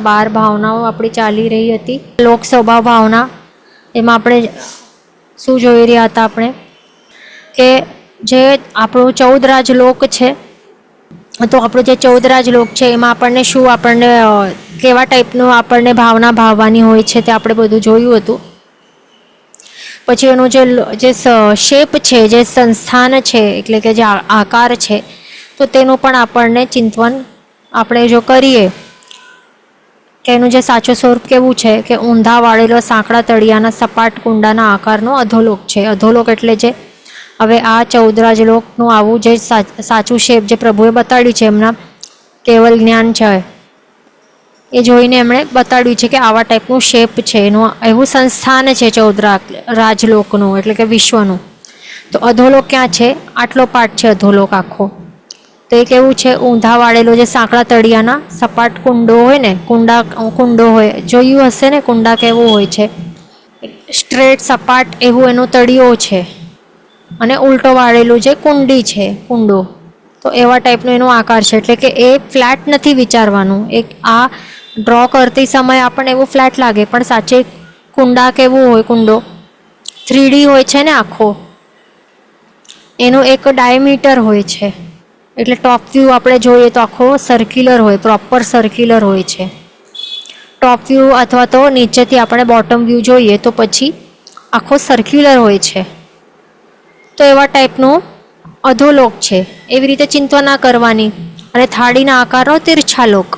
12 ભાવનાઓ આપણી ચાલી રહી હતી. લોક સ્વભાવ ભાવના એમાં આપણે શું જોઈ રહ્યા હતા આપણે કે જે આપણો 14 રાજલોક છે, તો આપણો જે 14 રાજલોક છે એમાં આપણને શું આપણને કેવા ટાઈપનું આપણને ભાવના ભાવવાની હોય છે તે આપણે બધું જોયું હતું. પછી એનો જે શેપ છે, જે સંસ્થાન છે એટલે કે જે આકાર છે, તો તેનું પણ આપણને ચિંતન આપણે જો કરીએ કે એનું જે સાચું સ્વરૂપ કેવું છે કે ઊંધા વાળેલો સાંકડા તળિયાના સપાટ કુંડાના આકારનો અધોલોક છે. અધોલોક એટલે જે હવે આ 14 રાજલોકનું આવું જે સાચું શેપ જે પ્રભુએ બતાડ્યું છે, એમના કેવલ જ્ઞાન છે એ જોઈને એમણે બતાડ્યું છે કે આવા ટાઈપનું શેપ છે, એનું એવું સંસ્થાન છે 14 રાજલોકનું એટલે કે વિશ્વનું. તો અધોલોક ક્યાં છે? આટલો પાઠ છે અધોલોક આખો. તો એ કેવું છે? ઊંધા વાળેલો જે સાંકડા તળિયાના સપાટ કુંડો હોય ને, કુંડો હોય, જોયું હશે ને કુંડા કેવું હોય છે, સ્ટ્રેટ સપાટ એવું એનો તળિયો છે, અને ઉલટો વાળેલું જે કુંડી છે, કુંડો, તો એવા ટાઈપનો એનો આકાર છે. એટલે કે એ ફ્લેટ નથી વિચારવાનું. એક આ ડ્રો કરતી સમયે આપણને એવું ફ્લેટ લાગે, પણ સાચે કુંડા કેવું હોય, કુંડો 3D હોય છે ને આખો, એનું એક ડાયમીટર હોય છે. એટલે ટોપ વ્યૂ આપણે જોઈએ તો આખો સર્ક્યુલર હોય, પ્રોપર સર્ક્યુલર હોય છે. ટોપ વ્યૂ અથવા તો નીચેથી આપણે બોટમ વ્યૂ જોઈએ તો પછી આખો સર્ક્યુલર હોય છે. તો એવા ટાઈપનું અધોલોક છે. એવી રીતે ચિંતા ના કરવાની. અને થાળીના આકારનો તિરછાલોક,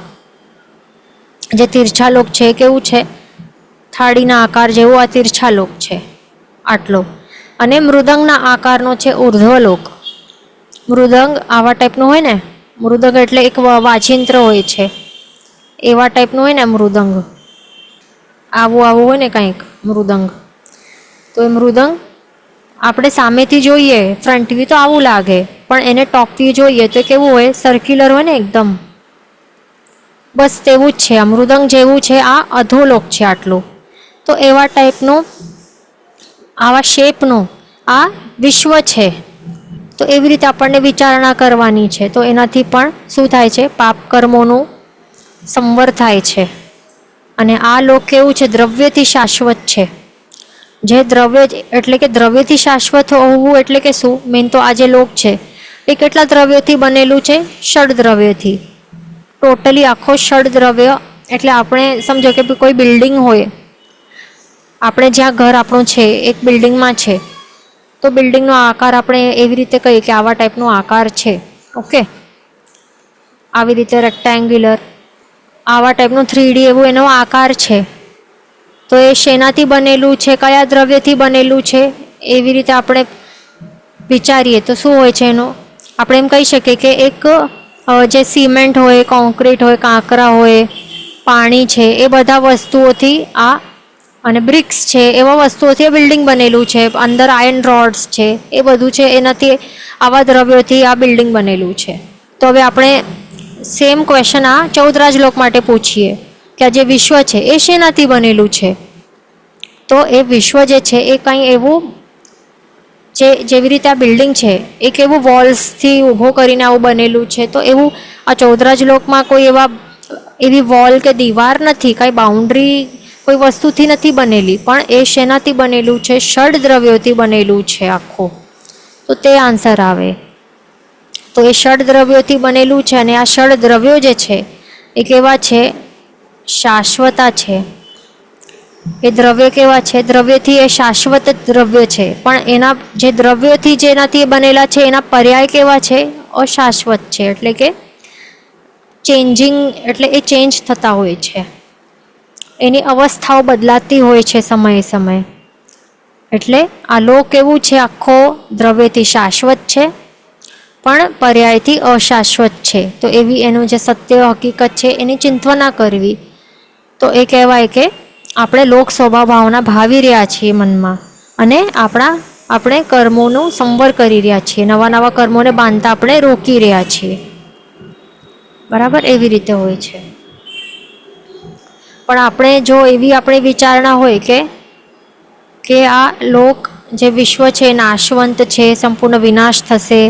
જે તિરછાલોક છે કેવું છે? થાળીના આકાર જેવો આ તિરછાલોક છે આટલો. અને મૃદંગના આકારનો છે ઉર્ધ્વલોક. મૃદંગ આવા ટાઈપનું હોય ને, મૃદંગ એટલે એક વાજિંત્ર હોય છે, એવા ટાઈપનું હોય ને મૃદંગ, આવું હોય ને કંઈક મૃદંગ. તો એ મૃદંગ આપણે સામેથી જોઈએ ફ્રન્ટ વ્યૂ તો આવું લાગે, પણ એને ટોપ વ્યૂ જોઈએ તો કેવું હોય? સર્ક્યુલર હોય ને એકદમ. બસ તેવું જ છે આ મૃદંગ જેવું છે આ અધોલોક છે આટલું. તો એવા ટાઈપનું આવા શેપનું આ વિશ્વ છે. તો એવી રીતે આપણને વિચારણા કરવાની છે. તો એનાથી પણ શું થાય છે? પાપ કર્મોનું સંવર થાય છે. અને આ લોક કેવું છે? દ્રવ્યથી શાશ્વત છે. જે દ્રવ્ય એટલે કે દ્રવ્યથી શાશ્વત હોવું એટલે કે શું? મેન તો આ જે લોક છે એ કેટલા દ્રવ્યોથી બનેલું છે? ષડ દ્રવ્યથી. ટોટલી આખો ષડ દ્રવ્ય એટલે આપણે સમજો કે કોઈ બિલ્ડિંગ હોય, આપણે જ્યાં ઘર આપણું છે એક બિલ્ડિંગમાં છે, તો બિલ્ડિંગનો આકાર આપણે એવી રીતે કહીએ કે આવા ટાઈપનો આકાર છે. ઓકે, આવી રીતે રેક્ટેંગ્યુલર આવા ટાઈપનું 3D એવું એનો આકાર છે. તો એ શેનાથી બનેલું છે? કયા દ્રવ્યથી બનેલું છે? એવી રીતે આપણે વિચારીએ તો શું હોય છે એનો? આપણે એમ કહી શકીએ કે એક જે સિમેન્ટ હોય, કોન્ક્રીટ હોય, કાંકરા હોય, પાણી છે, એ બધા વસ્તુઓથી આ અને બ્રિક્સ છે, એવા વસ્તુઓથી બિલ્ડિંગ બનેલું છે. અંદર આયર્ન રોડ્સ છે, એ બધું છે, એનાથી આવા દ્રવ્યોથી આ બિલ્ડિંગ બનેલું છે. તો હવે આપણે સેમ ક્વેશ્ચન આ 14 રાજલોક માટે પૂછીએ કે આ જે વિશ્વ છે એ શેનાથી બનેલું છે? તો એ વિશ્વ જે છે એ કંઈ એવું જેવી રીતે આ બિલ્ડિંગ છે એક એવું વોલ્સથી ઊભો કરીને આવું બનેલું છે. તો એવું આ 14 રાજલોકમાં કોઈ એવી વોલ કે દીવાર નથી, કાંઈ બાઉન્ડ્રી કોઈ વસ્તુથી નથી બનેલી, પણ એ શેનાથી બનેલું છે? ષડ દ્રવ્યોથી બનેલું છે આખું. તો તે આન્સર આવે. તો એ ષડ દ્રવ્યોથી બનેલું છે. અને આ ષડ દ્રવ્યો જે છે એ કેવા છે? શાશ્વતા છે. એ દ્રવ્ય કેવા છે? દ્રવ્યથી એ શાશ્વત દ્રવ્ય છે, પણ એના જે દ્રવ્યોથી જેનાથી બનેલા છે એના પર્યાય કેવા છે? અશાશ્વત છે. એટલે કે ચેન્જિંગ, એટલે એ ચેન્જ થતા હોય છે, એની અવસ્થાઓ બદલાતી હોય છે સમયે સમયે. એટલે આ લોક કેવું છે? આખો દ્રવ્યથી શાશ્વત છે, પણ પર્યાયથી અશાશ્વત છે. તો એવી એનું જે સત્ય હકીકત છે એની ચિંતા ના કરવી. તો એ કહેવાય કે આપણે લોક સ્વભાવ ભાવના ભાવી રહ્યા છીએ મનમાં, અને આપણે કર્મોનું સંવર કરી રહ્યા છીએ, નવા નવા કર્મોને બાંધતા આપણે રોકી રહ્યા છીએ. બરાબર, એવી રીતે હોય છે. પણ આપણે જો એવી આપણી વિચારણા હોય કે આ લોક જે વિશ્વ છે નાશવંત છે, સંપૂર્ણ વિનાશ થશે,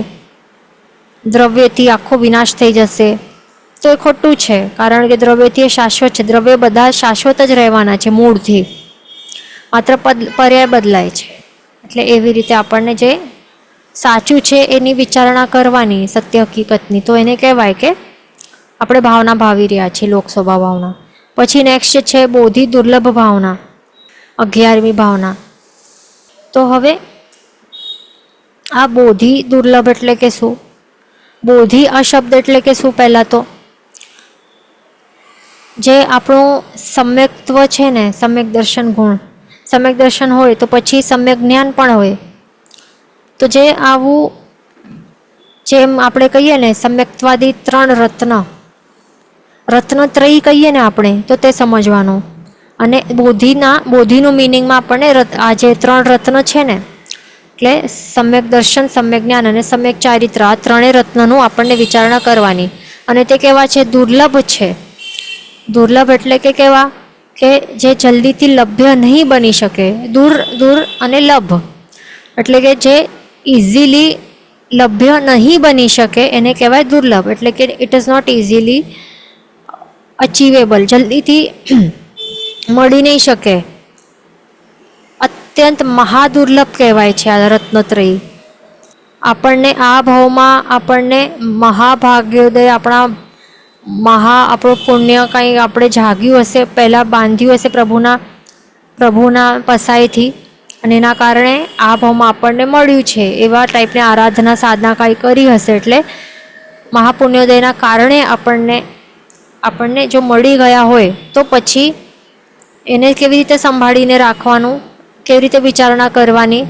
દ્રવ્યથી આખો વિનાશ થઈ જશે, તો એ ખોટું છે, કારણ કે દ્રવ્યથી એ શાશ્વત છે. દ્રવ્ય બધા શાશ્વત જ રહેવાના છે મૂળથી, માત્ર પર્યાય બદલાય છે. એટલે એવી રીતે આપણને જે સાચું છે એની વિચારણા કરવાની, સત્ય હકીકતની, તો એને કહેવાય કે આપણે ભાવના ભાવી રહ્યા છીએ, લોક સ્વભાવ ભાવના. પછી નેક્સ્ટ છે બોધિ દુર્લભ ભાવના, 11મી ભાવના. તો હવે આ બોધિ દુર્લભ એટલે કે શું? બોધિ આ શબ્દ એટલે કે શું? પહેલાં તો જે આપણું સમ્યક્ત્વ છે ને, સમ્યક દર્શન ગુણ, સમ્યક દર્શન હોય તો પછી સમ્યક જ્ઞાન પણ હોય. તો જે આવું, જેમ આપણે કહીએ ને સમ્યક્ત્વાદી 3 રત્ન, રત્નત્રયી કહીએ ને આપણે, તો તે સમજવાનું. અને બોધિનું મિનિંગમાં આપણને આ જે 3 રત્ન છે ને, એટલે સમ્યક દર્શન, સમ્યક જ્ઞાન અને સમ્યક ચારિત્ર, આ 3 રત્નનું આપણને વિચારણા કરવાની. અને તે કેવા છે? દુર્લભ છે. દુર્લભ એટલે કે કેવા? કે જે જલ્દીથી લભ્ય નહીં બની શકે. દૂર અને લભ એટલે કે જે ઇઝીલી લભ્ય નહીં બની શકે એને કહેવાય દુર્લભ. એટલે કે ઇટ ઇઝ નોટ ઇઝીલી અચીવેબલ, જલ્દીથી મળી નહીં શકે. અત્યંત મહાદુર્લભ કહેવાય છે આ રત્નત્રયી. આપણને આ ભાવમાં આપણને મહાભાગ્યોદય, આપણું પુણ્ય કંઈ આપણે જાગ્યું હશે, પહેલાં બાંધ્યું હશે પ્રભુના પસાઈથી, અને એના કારણે આ ભાવમાં આપણને મળ્યું છે. એવા ટાઈપની આરાધના સાધના કાંઈ કરી હશે, એટલે મહાપુણ્યોદયના કારણે આપણને જો મળી ગયા હોય તો પછી એને કેવી રીતે સંભાળીને રાખવાનું, કેવી રીતે વિચારણા કરવાની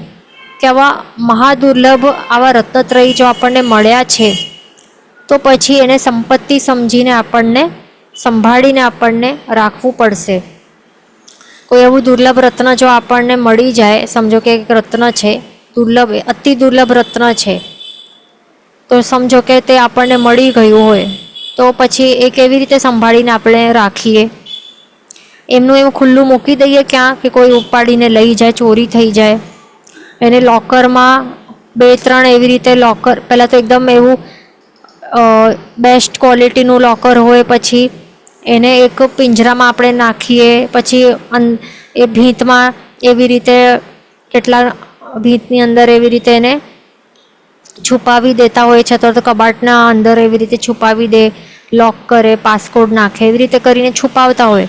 કે આવા મહાદુર્લભ આવા રત્નત્રયી જો આપણને મળ્યા છે તો પછી એને સંપત્તિ સમજીને આપણને સંભાળીને આપણને રાખવું પડશે. કોઈ એવું દુર્લભ રત્ન જો આપણને મળી જાય, સમજો કે એક રત્ન છે દુર્લભ, અતિ દુર્લભ રત્ન છે, તો સમજો કે તે આપણને મળી ગયું હોય તો પછી એ કેવી રીતે સંભાળીને આપણે રાખીએ? એમનું એવું ખુલ્લું મૂકી દઈએ ક્યાં કે કોઈ ઉપાડીને લઈ જાય, ચોરી થઈ જાય? એને લોકરમાં 2-3 એવી રીતે લોકર, પહેલાં તો એકદમ એવું બેસ્ટ ક્વોલિટીનું લોકર હોય, પછી એને એક પિંજરામાં આપણે નાખીએ, પછી એ ભીંતમાં એવી રીતે કેટલા ભીંતની અંદર એવી રીતે એને છુપાવી દેતા હોય છે, તો કબાટના અંદર એવી રીતે છુપાવી દે, લોક કરે, પાસકોડ નાખે, એવી રીતે કરીને છુપાવતા હોય.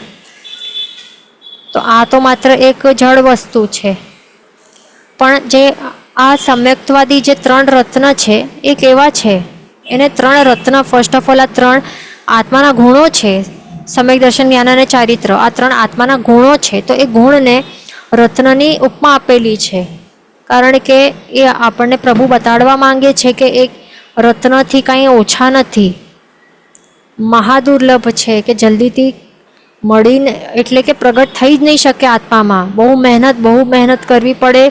તો આ તો માત્ર એક જળ વસ્તુ છે. પણ જે આ સમ્યક્ત્વાદી જે 3 રત્ન છે એ કેવા છે? એને 3 રત્ન, ફર્સ્ટ ઓફ ઓલ આ 3 આત્માના ગુણો છે. સમ્યક દર્શન, જ્ઞાન અને ચારિત્ર, આ 3 આત્માના ગુણો છે. તો એ ગુણને રત્નની ઉપમા આપેલી છે, કારણ કે એ આપણને પ્રભુ બતાડવા માંગે છે કે એક રત્નથી કાંઈ ઓછા નથી, મહાદુર્લભ છે, કે જલ્દીથી મળીને એટલે કે પ્રગટ થઈ જ નહીં શકે આત્મામાં. બહુ મહેનત કરવી પડે.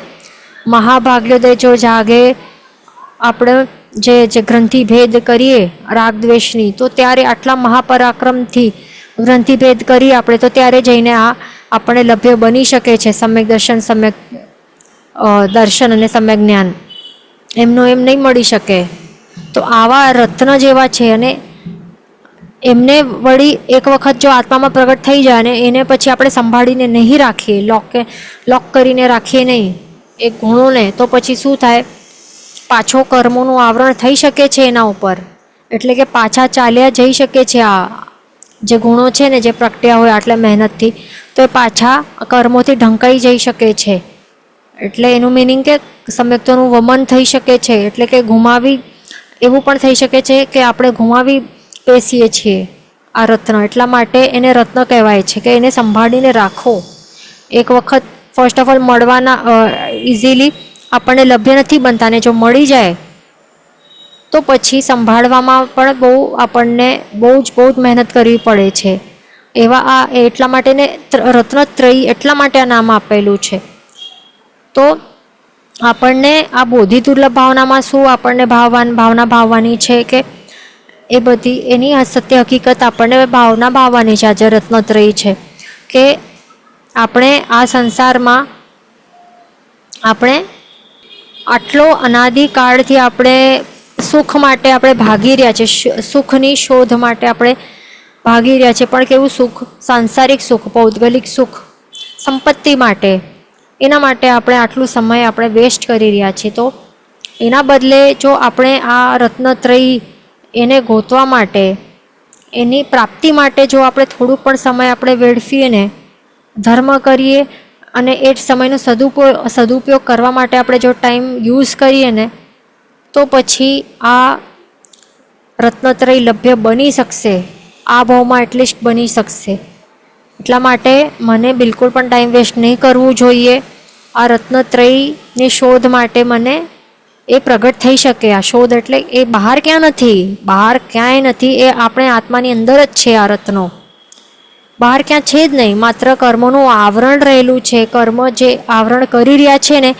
મહાભાગ્યોદય જો જાગે, આપણે જે ગ્રંથિ ભેદ કરીએ રાગ દ્વેષની, તો ત્યારે આટલા મહાપરાક્રમથી ગ્રંથિ ભેદ કરીએ આપણે, તો ત્યારે જઈને આ આપણે લભ્ય બની શકે છે સમ્યક દર્શન, સમ્યક દર્શન અને સમ્યક જ્ઞાન. એમનું એમ નહીં મળી શકે. તો આવા રત્ન જેવા છે, અને એમને વળી એક વખત જો આત્મામાં પ્રગટ થઈ જાય અને એને પછી આપણે સંભાળીને નહીં રાખીએ, લોક કરીને રાખીએ નહીં એ ગુણોને, તો પછી શું થાય? પાછો કર્મોનું આવરણ થઈ શકે છે એના ઉપર, એટલે કે પાછા ચાલ્યા જઈ શકે છે. આ જે ગુણો છે ને, જે પ્રગટ્યા હોય આટલા મહેનતથી, તો એ પાછા કર્મોથી ઢંકાઈ જઈ શકે છે. એટલે એનું મિનિંગ કે સમ્યક્ત્વનું વમન થઈ શકે છે, એટલે કે એવું પણ થઈ શકે છે કે આપણે ગુમાવી બેસીએ છીએ આ રત્ન. એટલા માટે એને રત્ન કહેવાય છે કે એને સંભાળીને રાખો. એક વખત ફર્સ્ટ ઓફ ઓલ મળવાના ઇઝીલી આપણને લભ્ય નથી બનતા, ને જો મળી જાય તો પછી સંભાળવામાં પણ આપણને બહુ જ મહેનત કરવી પડે છે. એવા એટલા માટે ને રત્નત્રયી એટલા માટે આ નામ આપેલું છે. તો આપણને આ બોધિ દુર્લભ ભાવનામાં શું આપણને ભાવના ભાવવાની છે કે એ બધી એની સત્ય હકીકત આપણને ભાવના ભાવવાની છે. આજે રત્નત્રયી છે કે આપણે આ સંસારમાં આપણે આટલો અનાદિકાળથી આપણે સુખ માટે આપણે ભાગી રહ્યા છીએ, સુખની શોધ માટે આપણે ભાગી રહ્યા છીએ. પણ કેવું સુખ? સાંસારિક સુખ, પૌદ્ગલિક સુખ, સંપત્તિ માટે. એના માટે આપણે આટલું સમય આપણે વેસ્ટ કરી રહ્યા છીએ. તો એના બદલે જો આપણે આ રત્નત્રયી એને ગોતવા માટે, એની પ્રાપ્તિ માટે જો આપણે થોડુંક પણ સમય આપણે વેડફીએ ને, ધર્મ કરીએ અને એ જ સમયનો સદુપયોગ કરવા માટે આપણે જો ટાઈમ યુઝ કરીએ ને, તો પછી આ રત્નત્રયી લભ્ય બની શકશે, આ ભાવમાં એટલીસ્ટ બની શકશે. એટલા માટે મને બિલકુલ પણ ટાઈમ વેસ્ટ નહીં કરવું જોઈએ. આ રત્નત્રયીની શોધ માટે મને એ પ્રગટ થઈ શકે. આ શોધ એટલે એ બહાર ક્યાં નથી, બહાર ક્યાંય નથી, એ આપણે આત્માની અંદર જ છે. આ રત્નો બહાર ક્યાં છે જ નહીં, માત્ર કર્મોનું આવરણ રહેલું છે. કર્મ જે આવરણ કરી રહ્યા છે ને,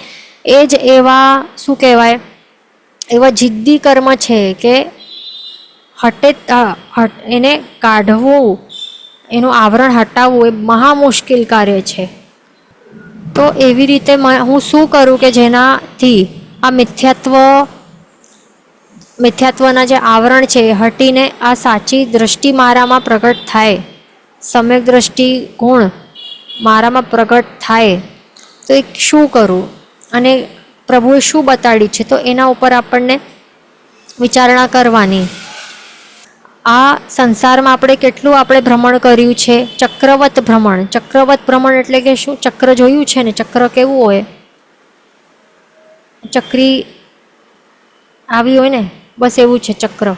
એ જ એવા શું કહેવાય, એવા જિદ્દી કર્મ છે કે એને કાઢવું, એનું આવરણ હટાવવું એ મહા મુશ્કેલ કાર્ય છે. તો એવી રીતે હું શું કરું કે જેનાથી આ મિથ્યાત્વના જે આવરણ છે એ હટીને આ સાચી દ્રષ્ટિ મારામાં પ્રગટ થાય, સમ્યક દ્રષ્ટિ ગુણ મારામાં પ્રગટ થાય. તો એ શું કરું અને પ્રભુએ શું બતાડ્યું છે, તો એના ઉપર આપણને વિચારણા કરવાની. આ સંસારમાં આપણે ભ્રમણ કર્યું છે, ચક્રવત ભ્રમણ. ચક્રવત ભ્રમણ એટલે કે શું? ચક્ર જોયું છે ને, ચક્ર કેવું હોય? ચક્રી આવી હોય ને, બસ એવું છે ચક્ર.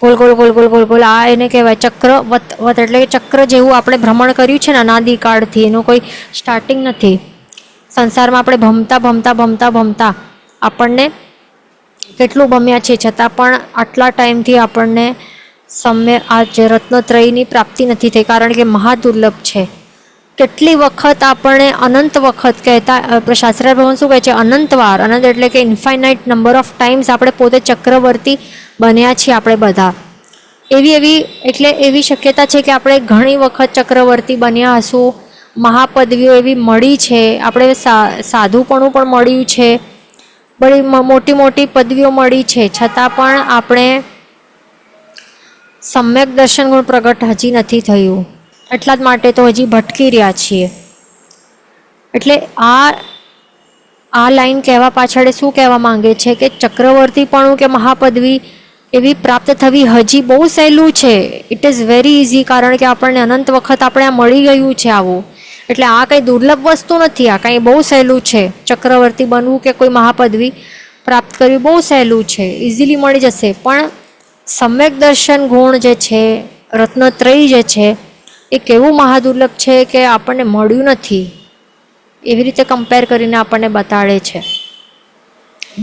Goal goal goal goal goal goal, આ એને કહેવાય ચક્રવત. વત એટલે કે ચક્ર જેવું આપણે ભ્રમણ કર્યું છે ને અનાદિકાળથી, એનું કોઈ સ્ટાર્ટિંગ નથી. સંસારમાં આપણે ભમતા ભમતા ભમતા ભમતા આપણને કેટલું ભમ્યા છે, છતાં પણ આટલા ટાઈમથી આપણને આ જે રત્નત્રયીની પ્રાપ્તિ નથી થઈ, કારણ કે મહાદુર્લભ છે. કેટલી વખત આપણે અનંત વખત કહેતા, શાસ્ત્રીય ભગવાન શું કહે છે? અનંત વાર. અનંત એટલે કે ઇન્ફાઇનાઇટ નંબર ઓફ ટાઈમ્સ આપણે પોતે ચક્રવર્તી બન્યા છીએ આપણે બધા. એવી શક્યતા છે કે આપણે ઘણી વખત ચક્રવર્તી બન્યા હશું. મહાપદવીઓ એવી મળી છે, આપણે સાધુપણું પણ મળ્યું છે, બધી મોટી મોટી પદવીઓ મળી છે, છતાં પણ આપણે સમ્યક દર્શન ગુણ પ્રગટ હજી નથી થયું. એટલા જ માટે તો હજી ભટકી રહ્યા છીએ. એટલે આ લાઈન કહેવા પાછળ શું કહેવા માંગે છે કે ચક્રવર્તીપણું કે મહાપદવી એવી પ્રાપ્ત થવી હજી બહુ સહેલું છે. ઇટ ઇઝ વેરી ઇઝી, કારણ કે આપણને અનંત વખત આપણે આ મળી ગયું છે આવું. એટલે આ કંઈ દુર્લભ વસ્તુ નથી, આ કંઈ બહુ સહેલું છે. ચક્રવર્તી બનવું કે કોઈ મહાપદવી પ્રાપ્ત કરવી બહુ સહેલું છે, ઇઝીલી મળી જશે. પણ સમ્યક દર્શન ગુણ જે છે, રત્નત્રયી જે છે, એ કેવું મહાદુર્લભ છે કે આપણને મળ્યું નથી. એવી રીતે કમ્પેર કરીને આપણને બતાડે છે.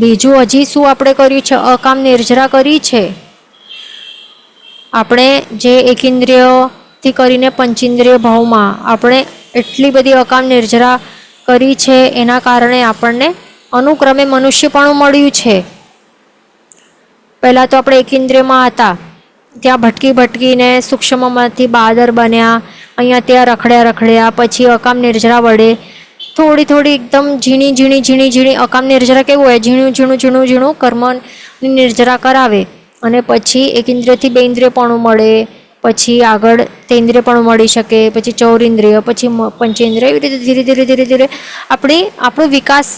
બીજું હજી શું આપણે કર્યું છે? અકામ નિર્જરા કરી છે આપણે. જે એકેન્દ્રિયથી કરીને પંચેન્દ્રિય ભાવમાં આપણે એટલી બધી અકામ નિર્જરા કરી છે, એના કારણે આપણને અનુક્રમે મનુષ્યપણું મળ્યું છે. પહેલાં તો આપણે એકેન્દ્રિયમાં હતા, ત્યાં ભટકીને સૂક્ષ્મમાંથી બાદર બન્યા, અહીંયા ત્યાં રખડ્યા. પછી અકામ નિર્જરા વડે થોડી એકદમ ઝીણી અકામ નિર્જરા કેવું હોય? ઝીણું કર્મની નિર્જરા કરાવે, અને પછી એકેન્દ્રિયથી બે ઇન્દ્રિયપણું મળે, પછી આગળ તેન્દ્રિયપણું મળી શકે, પછી ચૌરિન્દ્રિય, પછી પંચેન્દ્રિય. એવી રીતે ધીરે ધીરે આપણો વિકાસ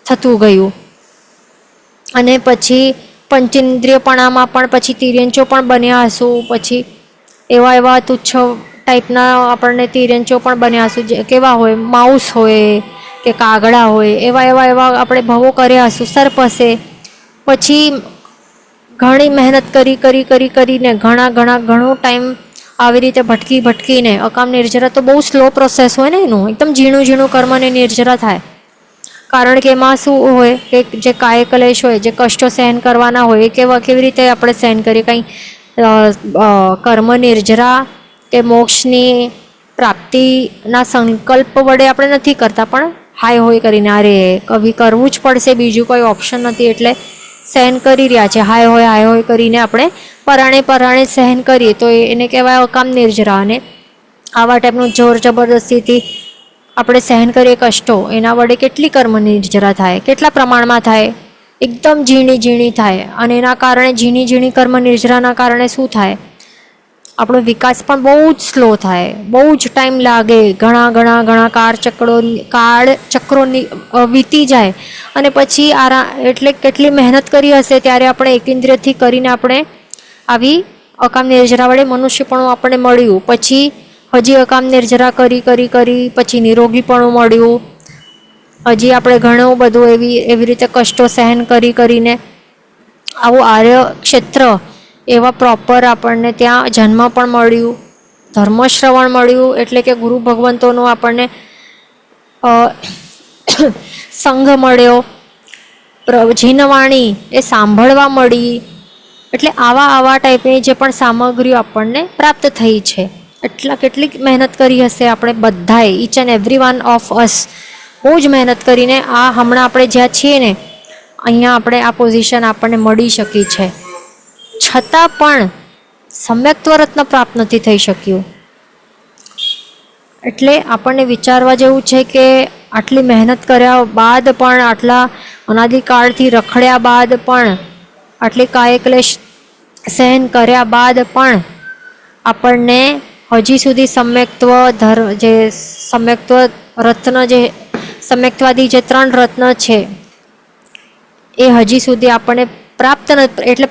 થતું ગયું. અને પછી પંચેન્દ્રિયપણામાં પણ પછી તિર્યંચો પણ બન્યા હશું. પછી એવા તુચ્છ ટાઈપના આપણને તિર્યંચો પણ બન્યા હશું. જે કેવા હોય? માઉસ હોય કે કાગડા હોય, એવા આપણે ભવો કર્યા હશું. સર્પ હશે. પછી ઘણી મહેનત કરીને ઘણો ટાઈમ આવી રીતે ભટકીને અકામ નિર્જરા તો બહુ સ્લો પ્રોસેસ હોય ને, એનું એકદમ ઝીણું કર્મની નિર્જરા થાય. કારણ કે એમાં શું હોય કે જે કાય કલેશ હોય, જે કષ્ટો સહન કરવાના હોય, એ કેવી રીતે આપણે સહન કરીએ? કંઈ કર્મ નિર્જરા કે મોક્ષની પ્રાપ્તિના સંકલ્પ વડે આપણે નથી કરતા, પણ હાય હોય કરીને અરે કરવું જ પડશે, બીજું કોઈ ઓપ્શન નથી, એટલે સહન કરી રહ્યા છે. હાય હોય કરીને આપણે પરાણે સહન કરીએ તો એને કહેવાય અકામ નિર્જરા. અને આવા ટાઈપનું જોર જબરદસ્તીથી આપણે સહન કરીએ કષ્ટો, એના વડે કેટલી કર્મ નિર્જરા થાય, કેટલા પ્રમાણમાં થાય? એકદમ ઝીણી ઝીણી થાય અને એના કારણે ઝીણી ઝીણી કર્મ નિર્જરાના કારણે શું થાય, આપણો વિકાસ પણ બહુ જ સ્લો થાય, બહુ જ ટાઈમ લાગે, ઘણા ઘણા ઘણા કાળચક્રો વીતી જાય અને પછી એટલે કેટલી મહેનત કરી હશે ત્યારે આપણે એકેન્દ્રિયથી કરીને આપણે આવી અકામ નિર્જરા વડે મનુષ્યપણું આપણને મળ્યું, પછી હજી અકામ નિર્જરા કરી કરી કરી પછી નિરોગીપણું મળ્યું, હજી આપણે ઘણું બધું એવી રીતે કષ્ટો સહન કરી કરીને આવું આર્ય ક્ષેત્ર એવા પ્રોપર આપણને ત્યાં જન્મ પણ મળ્યું, ધર્મશ્રવણ મળ્યું, એટલે કે ગુરુ ભગવંતોનો આપણને સંઘ મળ્યો, જીનવાણી એ સાંભળવા મળી, એટલે આવા ટાઈપની જે પણ સામગ્રીઓ આપણને પ્રાપ્ત થઈ છે. કેટલીક મહેનત કરી હશે આપણે બધાએ, each and every one of us બહુ જ મહેનત કરીને આ હમણાં આપણે જ્યાં છીએ ને અહીંયા આપણે આ પોઝિશન આપણને મળી શકી છે. છતાં પણ સમ્યક્ત્વ રત્ન પ્રાપ્ત નથી થઈ શક્યું. એટલે આપણને વિચારવા જેવું છે કે આટલી મહેનત કર્યા બાદ પણ, આટલા અનાદિકાળથી રખડ્યા બાદ પણ, આટલી કાયક્લેશ સહન કર્યા બાદ પણ આપણને હજી સુધી સમ્યક્ત્વ રત્ન જે સમ્યક્ત્વાદી જે 3 રત્ન છે એ હજી સુધી આપણને પ્રાપ્ત એટલે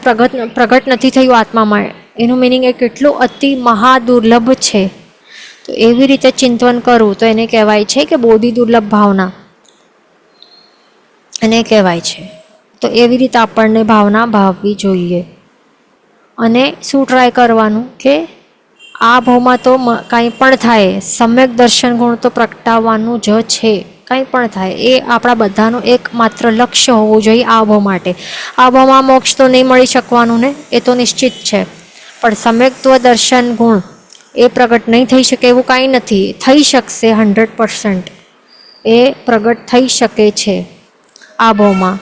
પ્રગટ નથી થયું આત્મામાં. એનું મિનિંગ એ કેટલું અતિ મહાદુર્લભ છે. તો એવી રીતે ચિંતન કરવું તો એને કહેવાય છે કે બોધિ દુર્લભ ભાવના એને કહેવાય છે. તો એવી રીતે આપણને ભાવના ભાવવી જોઈએ. અને શું ટ્રાય કરવાનું કે આ ભાવમાં તો કાંઈ પણ થાય, સમ્યક દર્શન ગુણ તો પ્રગટાવવાનું જ છે. કંઈ પણ થાય એ આપણા બધાનું એકમાત્ર લક્ષ્ય હોવું જોઈએ આ ભાવ માટે. આ ભાવમાં મોક્ષ તો નહીં મળી શકવાનું ને, એ તો નિશ્ચિત છે, પણ સમ્યક્ત્વ દર્શન ગુણ એ પ્રગટ નહીં થઈ શકે એવું કાંઈ નથી. થઈ શકશે 100%. એ પ્રગટ થઈ શકે છે આ ભાવમાં.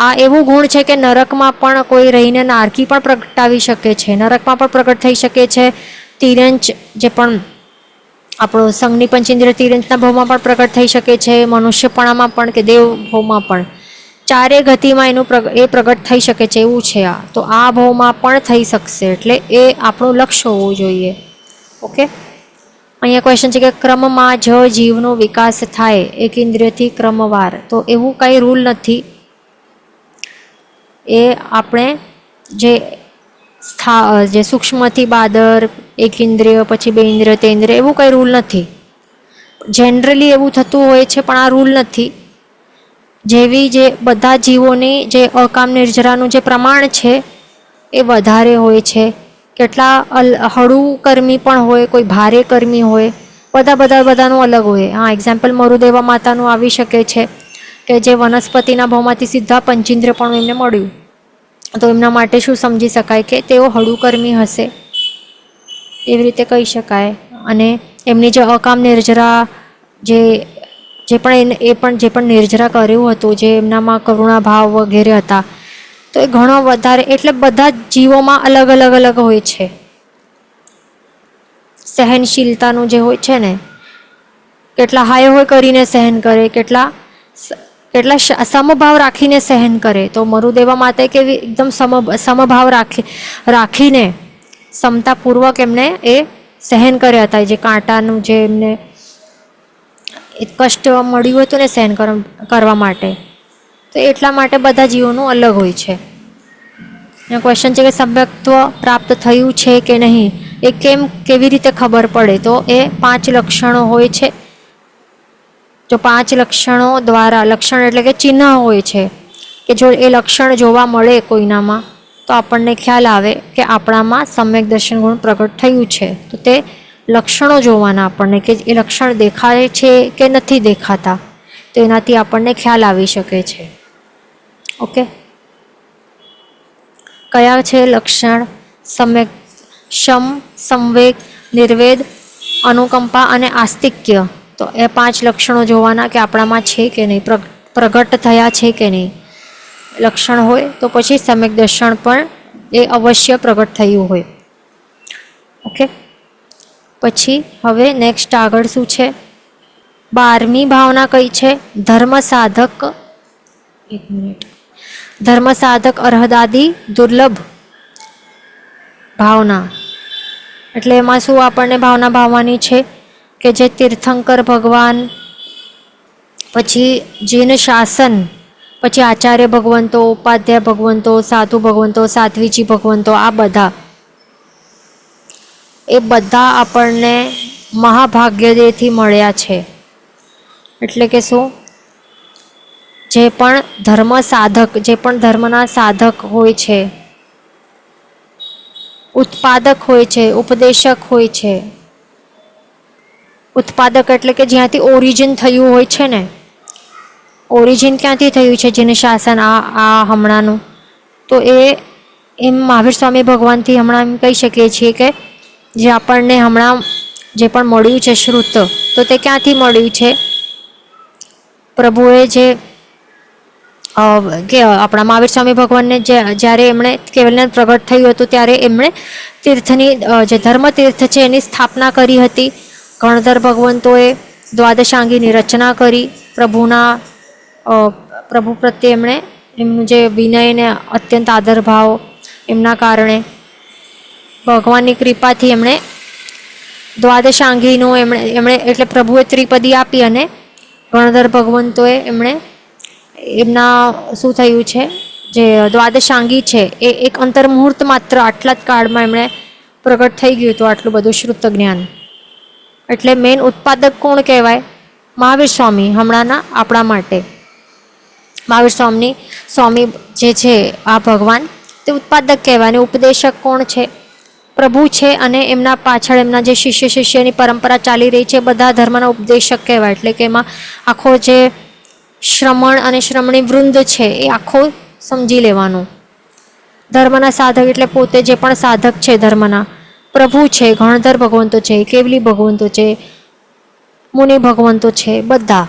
આ એવું ગુણ છે કે નરકમાં પણ કોઈ રહીને નારકી પણ પ્રગટાવી શકે છે, નરકમાં પણ પ્રગટ થઈ શકે છે. તિરંચ જે પણ આપણો સંઘની પંચેન્દ્રિય તિરંજના ભાવમાં પણ પ્રગટ થઈ શકે છે, મનુષ્યપણામાં પણ કે દેવ ભાવમાં પણ, ચારે ગતિમાં એનું પ્રગટ થઈ શકે છે એવું છે આ. તો આ ભાવમાં પણ થઈ શકશે, એટલે એ આપણું લક્ષ્ય હોવું જોઈએ. ઓકે, અહીંયા ક્વેશ્ચન છે કે ક્રમમાં જ જીવનો વિકાસ થાય એકેન્દ્રિયથી ક્રમવાર. તો એવું કંઈ રૂલ નથી. એ આપણે જે સૂક્ષ્મથી બાદર, એકેન્દ્રિય, પછી 2 ઇન્દ્રિય, 3 ઇન્દ્રિય, એવું કંઈ રૂલ નથી. જનરલી એવું થતું હોય છે પણ આ રૂલ નથી. જેવી જે બધા જીવોની જે અકામ નિર્જરાનું જે પ્રમાણ છે એ વધારે હોય છે. કેટલા હળવું કર્મી પણ હોય, કોઈ ભારે કર્મી હોય, બધાનું અલગ હોય. હા, એક્ઝામ્પલ મરુદેવા માતાનું આવી શકે છે કે જે વનસ્પતિના ભાવમાંથી સીધા પંચેન્દ્રિય પણ એમને મળ્યું, તો એમના માટે શું સમજી શકાય કે તેઓ હળવું કર્મી હશે, એવી રીતે કહી શકાય. અને એમની જે અકામ નિર્જરા જે પણ નિર્જરા કર્યું હતું, જે એમનામાં કરુણા ભાવ વગેરે હતા, તો એ ઘણો વધારે, એટલે બધા જ જીવોમાં અલગ અલગ હોય છે. સહનશીલતાનું જે હોય છે ને, કેટલા હાય હોય કરીને સહન કરે, કેટલા સમભાવ રાખીને સહન કરે. તો મરુદેવા માતાએ કેવી એકદમ સમભાવ રાખીને સમતાપૂર્વક એમને એ સહન કર્યા હતા. જે કાંટાનું જે એમને કષ્ટ મળ્યું હતું ને સહન કરવા માટે, તો એટલા માટે બધા જીવોનું અલગ હોય છે. ક્વેશ્ચન છે કે સમ્યક્ત્વ પ્રાપ્ત થયું છે કે નહીં, એ કેવી રીતે ખબર પડે? તો એ 5 લક્ષણો હોય છે. જો 5 લક્ષણો દ્વારા, લક્ષણ એટલે કે ચિહ્ન હોય છે, કે જો એ લક્ષણ જોવા મળે કોઈનામાં તો આપણને ખ્યાલ આવે કે આપણામાં સમ્યક દર્શન ગુણ પ્રગટ થયું છે. તો તે લક્ષણો જોવાના આપણને, કે એ લક્ષણ દેખાય છે કે નથી દેખાતા, તો એનાથી આપણને ખ્યાલ આવી શકે છે. ઓકે, કયા છે લક્ષણ? સમ્યક, સંવેગ, નિર્વેદ, અનુકંપા અને આસ્તિક્ય. તો એ 5 લક્ષણો જોવાના કે આપણામાં છે કે નહીં, પ્રગટ થયા છે કે નહીં. લક્ષણ હોય તો પછી સમ્યક દર્શન પણ એ અવશ્ય પ્રગટ થયું હોય. ઓકે, પછી હવે નેક્સ્ટ આગળ શું છે? 12મી ભાવના કઈ છે? ધર્મ સાધક. 1 મિનિટ. ધર્મ સાધક અરહદાદી દુર્લભ ભાવના. એટલે એમાં શું આપણને ભાવના ભાવવાની છે કે જે તીર્થંકર ભગવાન, પછી જીન શાસન, પછી આચાર્ય ભગવંતો, ઉપાધ્યાય ભગવંતો, સાધુ ભગવંતો, સાધ્વીજી ભગવંતો, આ બધા એ બધા આપણને મહાભાગ્યદેયથી મળ્યા છે. એટલે કે શું, જે પણ ધર્મ સાધક, જે પણ ધર્મના સાધક હોય છે, ઉત્પાદક હોય છે, ઉપદેશક હોય છે. ઉત્પાદક એટલે કે જ્યાંથી ઓરિજિન થયું હોય છે ને, ઓરિજિન ક્યાંથી થયું છે જેને શાસન આ હમણાંનું, તો એમ મહાવીર સ્વામી ભગવાનથી હમણાં એમ કહી શકીએ છીએ કે જે આપણને હમણાં જે પણ મળ્યું છે શ્રુત, તો તે ક્યાંથી મળ્યું છે? પ્રભુએ જે કે આપણા મહાવીર સ્વામી ભગવાનને જ્યારે એમણે કેવલ્ય પ્રગટ થયું હતું ત્યારે એમણે તીર્થની જે ધર્મ તીર્થ છે એની સ્થાપના કરી હતી. ગણધર ભગવંતોએ દ્વાદશાંગીની રચના કરી. પ્રભુ પ્રત્યે એમણે એમનું જે વિનય ને અત્યંત આદરભાવ એમના કારણે ભગવાનની કૃપાથી એમણે દ્વાદશાંગીનું એમણે એટલે પ્રભુએ ત્રિપદી આપી અને ગણધર ભગવંતોએ એમણે એમના શું થયું છે જે દ્વાદશાંગી છે એ એક અંતર્મુહૂર્ત માત્ર આટલા જ કાળમાં એમણે પ્રગટ થઈ ગયું હતું આટલું બધું શ્રુત જ્ઞાન. એટલે મેન ઉત્પાદક કોણ કહેવાય? મહાવીર સ્વામી હમણાંના આપણા માટે. મહાવીર સ્વામી જે છે આ ભગવાન તે ઉત્પાદક કહેવાય. અને ઉપદેશક કોણ છે? પ્રભુ છે. અને એમના પાછળ એમના જે શિષ્યની પરંપરા ચાલી રહી છે બધા ધર્મના ઉપદેશક કહેવાય. એટલે કે એમાં આખો જે શ્રમણ અને શ્રમણી વૃંદ છે એ આખો સમજી લેવાનું. ધર્મના સાધક એટલે પોતે જે પણ સાધક છે ધર્મના, પ્રભુ છે, ગણધર ભગવંતો છે, કેવલી ભગવંતો છે, મુનિ ભગવંતો છે, બધા.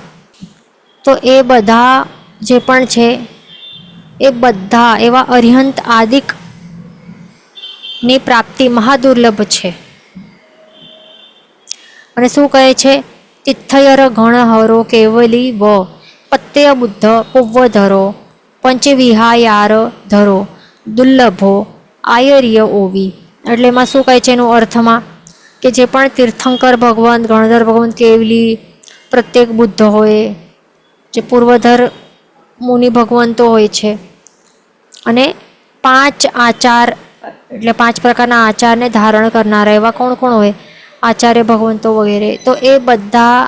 તો એ બધા જે પણ છે એ બધા એવા અરિહંત આદિક ની પ્રાપ્તિ મહાદુર્લભ છે. અને શું કહે છે? તિથયર ગણ હરો કેવલી વ પત્ય બુદ્ધ પુવ્વધરો પંચવિહાયાર ધરો દુર્લભો આયર્ય ઓવી. એટલે એમાં શું કહે છે એનું અર્થમાં કે જે પણ તીર્થંકર ભગવાન, ગણધર ભગવાન, કેવલી, પ્રત્યેક બુદ્ધ હોય, જે પૂર્વધર મુનિ ભગવંતો હોય છે, અને 5 આચાર એટલે 5 પ્રકારના આચારને ધારણ કરનારા એવા કોણ કોણ હોય? આચાર્ય ભગવંતો વગેરે. તો એ બધા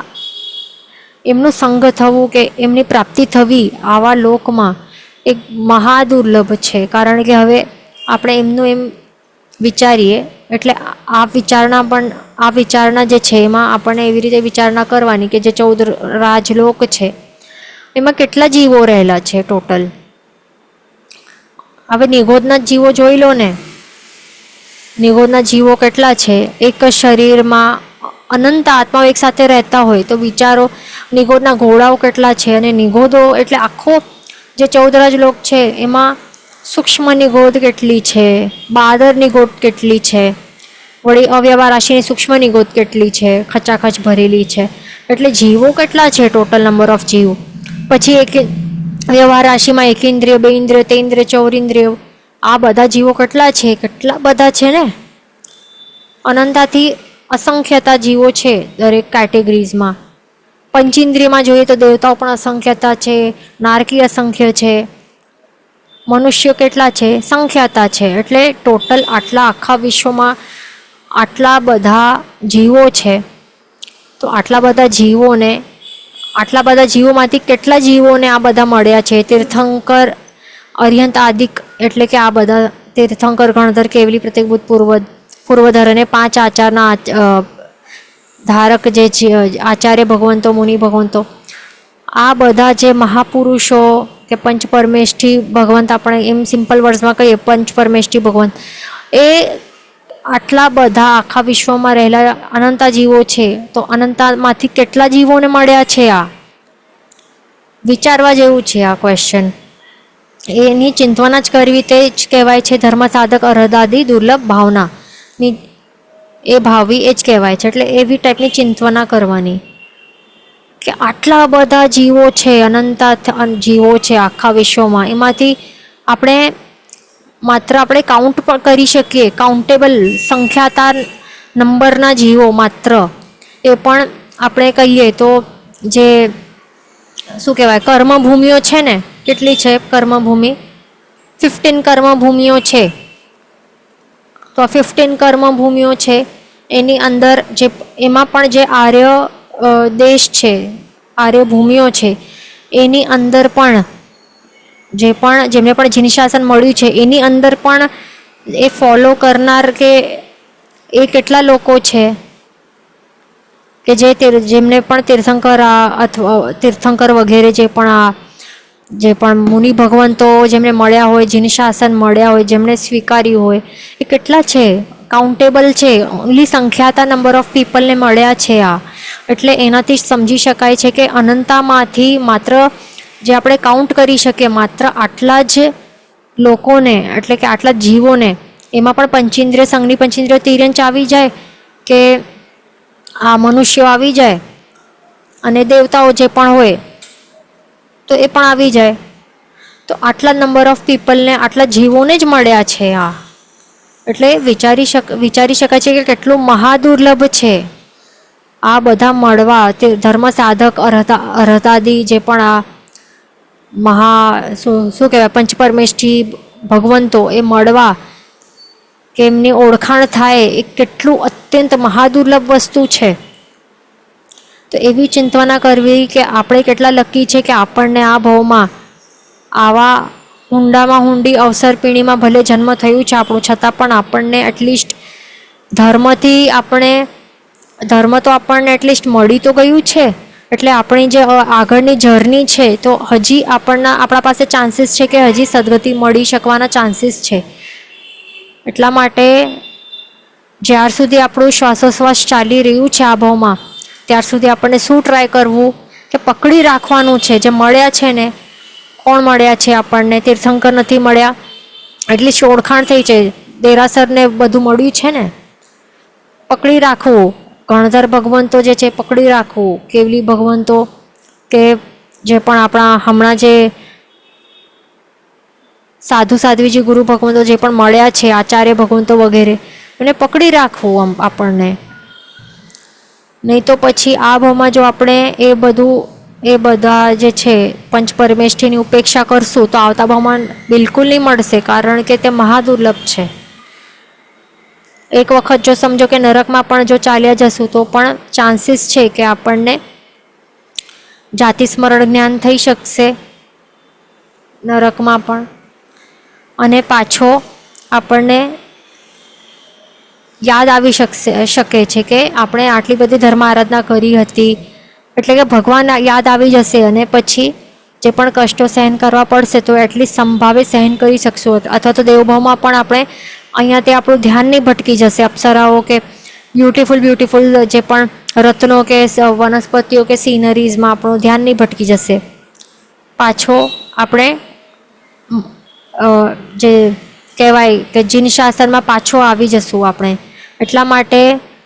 એમનું સંગ થવું કે એમની પ્રાપ્તિ થવી આવા લોકમાં એક મહાદુર્લભ છે. કારણ કે હવે આપણે એમનું એમ વિચારીએ એટલે આ વિચારણા જે છે એમાં આપણને એવી રીતે વિચારણા કરવાની કે જે 14 રાજલોક છે એમાં કેટલા જીવો રહેલા છે ટોટલ. હવે નિગોદના જીવો જોઈ લો ને, નિગોદના જીવો કેટલા છે? એક શરીરમાં અનંત આત્માઓ એક સાથે રહેતા હોય તો વિચારો નિગોદના ઘોડાઓ કેટલા છે. અને નિગોદો એટલે આખો જે 14 રાજલોક છે એમાં સૂક્ષ્મ નિગોદ કેટલી છે, બાદર નિગોદ કેટલી છે, વળી અવ્યવહાર રાશિની સૂક્ષ્મ નિગોદ કેટલી છે, ખચાખચ ભરેલી છે. એટલે જીવો કેટલા છે ટોટલ નંબર ઓફ જીવ. પછી એક વ્યવહાર રાશિમાં એકેન્દ્રિય, બેઇન્દ્રિય, તેન્દ્રિય, ચૌરિન્દ્રિય, આ બધા જીવો કેટલા છે? કેટલા બધા છે ને. અનંતાથી અસંખ્યતા જીવો છે દરેક કેટેગરીઝમાં. પંચેન્દ્રિયમાં જોઈએ તો દેવતાઓ પણ અસંખ્યતા છે, નારકી અસંખ્ય છે, મનુષ્યો કેટલા છે? સંખ્યાતા છે. એટલે ટોટલ આટલા આખા વિશ્વમાં આટલા બધા જીવો છે. તો આટલા બધા જીવોમાંથી કેટલા જીવોને આ બધા મળ્યા છે? તીર્થંકર અરિહંત આદિક એટલે કે આ બધા તીર્થંકર, ગણધર, કેવલી, પ્રત્યેકભૂત, પૂર્વધર અને 5 આચારના ધારક જે આચાર્ય ભગવંતો, મુનિ ભગવંતો, આ બધા જે મહાપુરુષો કે પંચપરમેષ્ઠી ભગવંત, આપણે એમ સિમ્પલ વર્ડ્સમાં કહીએ પંચપરમેષ્ઠી ભગવંત, એ આટલા બધા આખા વિશ્વમાં રહેલા અનંતા જીવો છે. તો અનંતામાંથી કેટલા જીવોને મળ્યા છે? આ વિચારવા જેવું છે આ ક્વેશ્ચન. એની ચિંતવના જ કરવી તે જ કહેવાય છે ધર્મ સાધક અરહદાદી દુર્લભ ભાવનાની એ ભાવી એ જ કહેવાય છે. એટલે એવી ટાઈપની ચિંતવના કરવાની કે આટલા બધા જીવો છે, અનંતા જીવો છે આખા વિશ્વમાં, એમાંથી આપણે માત્ર આપણે કાઉન્ટ પણ કરી શકીએ, કાઉન્ટેબલ સંખ્યાતા નંબરના જીવો માત્ર, એ પણ આપણે કહીએ તો જે શું કહેવાય કર્મભૂમિઓ છે ને, કેટલી છે કર્મભૂમિ? 15 કર્મભૂમિઓ છે. તો 15 કર્મભૂમિઓ છે એની અંદર જે એમાં પણ જે આર્ય દેશ છે, આર્ય ભૂમિઓ છે, એની અંદર પણ જેમને પણ જીનશાસન મળ્યું છે એની અંદર પણ એ ફોલો કરનાર કે એ કેટલા લોકો છે કે જેમને પણ તીર્થંકર અથવા તીર્થંકર વગેરે જે પણ મુનિ ભગવંતો જેમને મળ્યા હોય, જીનશાસન મળ્યા હોય, જેમને સ્વીકાર્યું હોય, એ કેટલા છે? કાઉન્ટેબલ છે. ઓનલી સંખ્યાતા નંબર ઓફ પીપલને મળ્યા છે આ. એટલે એનાથી સમજી શકાય છે કે અનંતામાંથી માત્ર જે આપણે કાઉન્ટ કરી શકીએ માત્ર આટલા જ લોકોને, એટલે કે આટલા જીવોને, એમાં પણ પંચેન્દ્રિય સંઘની પંચેન્દ્રિય તિર્યંચ આવી જાય કે આ મનુષ્યો આવી જાય અને દેવતાઓ જે પણ હોય તો એ પણ આવી જાય. તો આટલા નંબર ઓફ પીપલને, આટલા જીવોને જ મળ્યા છે આ. એટલે વિચારી શકાય છે કે કેટલું મહાદુર્લભ છે આ બધા મળવા. તે ધર્મ સાધક અર્હતાદી જે પણ આ શું કહેવાય પંચપરમેષ્ઠી ભગવંતો એ મળવા કે એમની ઓળખાણ થાય, એ કેટલું અત્યંત મહાદુર્લભ વસ્તુ છે. તો એવી ચિંતના કરવી કે આપણે કેટલા લકી છે કે આપણને આ ભાવમાં આવા હુંડામાં હુંડી અવસર પીણીમાં ભલે જન્મ થયું છે આપણું, છતાં પણ આપણને એટલીસ્ટ ધર્મ તો આપણને એટલીસ્ટ મળી તો ગયું છે. એટલે આપણી જે આગળની જર્ની છે તો હજી આપણા પાસે ચાન્સીસ છે કે હજી સદગતિ મળી શકવાના ચાન્સીસ છે. એટલા માટે જ્યાર સુધી આપણું શ્વાસોશ્વાસ ચાલી રહ્યું છે આ ભાવમાં, ત્યાર સુધી આપણને શું ટ્રાય કરવું કે પકડી રાખવાનું છે જે મળ્યા છે ને. કોણ મળ્યા છે આપણને? તીર્થંકર નથી મળ્યા, એટલી ઓળખાણ થઈ છે, દેરાસરને બધું મળ્યું છે ને. પકડી રાખવું. ગણધર ભગવંતો જે છે પકડી રાખવું. કેવલી ભગવંતો કે જે પણ આપણા હમણાં જે સાધુ સાધ્વીજી ગુરુ ભગવંતો જે પણ મળ્યા છે, આચાર્ય ભગવંતો વગેરે, એને પકડી રાખવું આપણને. નહીં તો પછી આ ભાવમાં જો આપણે એ બધા જે છે પંચપરમેષ્ઠીની ઉપેક્ષા કરશું તો આવતા ભાવમાં બિલકુલ નહીં મળશે, કારણ કે તે મહાદુર્લભ છે. એક વખત જો સમજો કે નરકમાં પણ જો ચાલ્યા જશું તો પણ ચાન્સીસ છે કે આપણને જાતિ સ્મરણ જ્ઞાન થઈ શકશે નરકમાં પણ, અને પાછો આપણને યાદ આવી શકે છે કે આપણે આટલી બધી ધર્મ આરાધના કરી હતી, એટલે કે ભગવાન યાદ આવી જશે અને પછી જે પણ કષ્ટો સહન કરવા પડશે તો એટલીસ્ટ સંભાવે સહન કરી શકશું. અથવા તો દેવભાવમાં પણ આપણે અહીંયા તે આપણું ધ્યાન નહીં ભટકી જશે. અપ્સરાઓ કે બ્યુટિફુલ જે પણ રત્નો કે વનસ્પતિઓ કે સીનરીઝમાં આપણું ધ્યાન નહીં ભટકી જશે. પાછો આપણે જે કહેવાય કે જીનશાસનમાં પાછો આવી જશું આપણે. એટલા માટે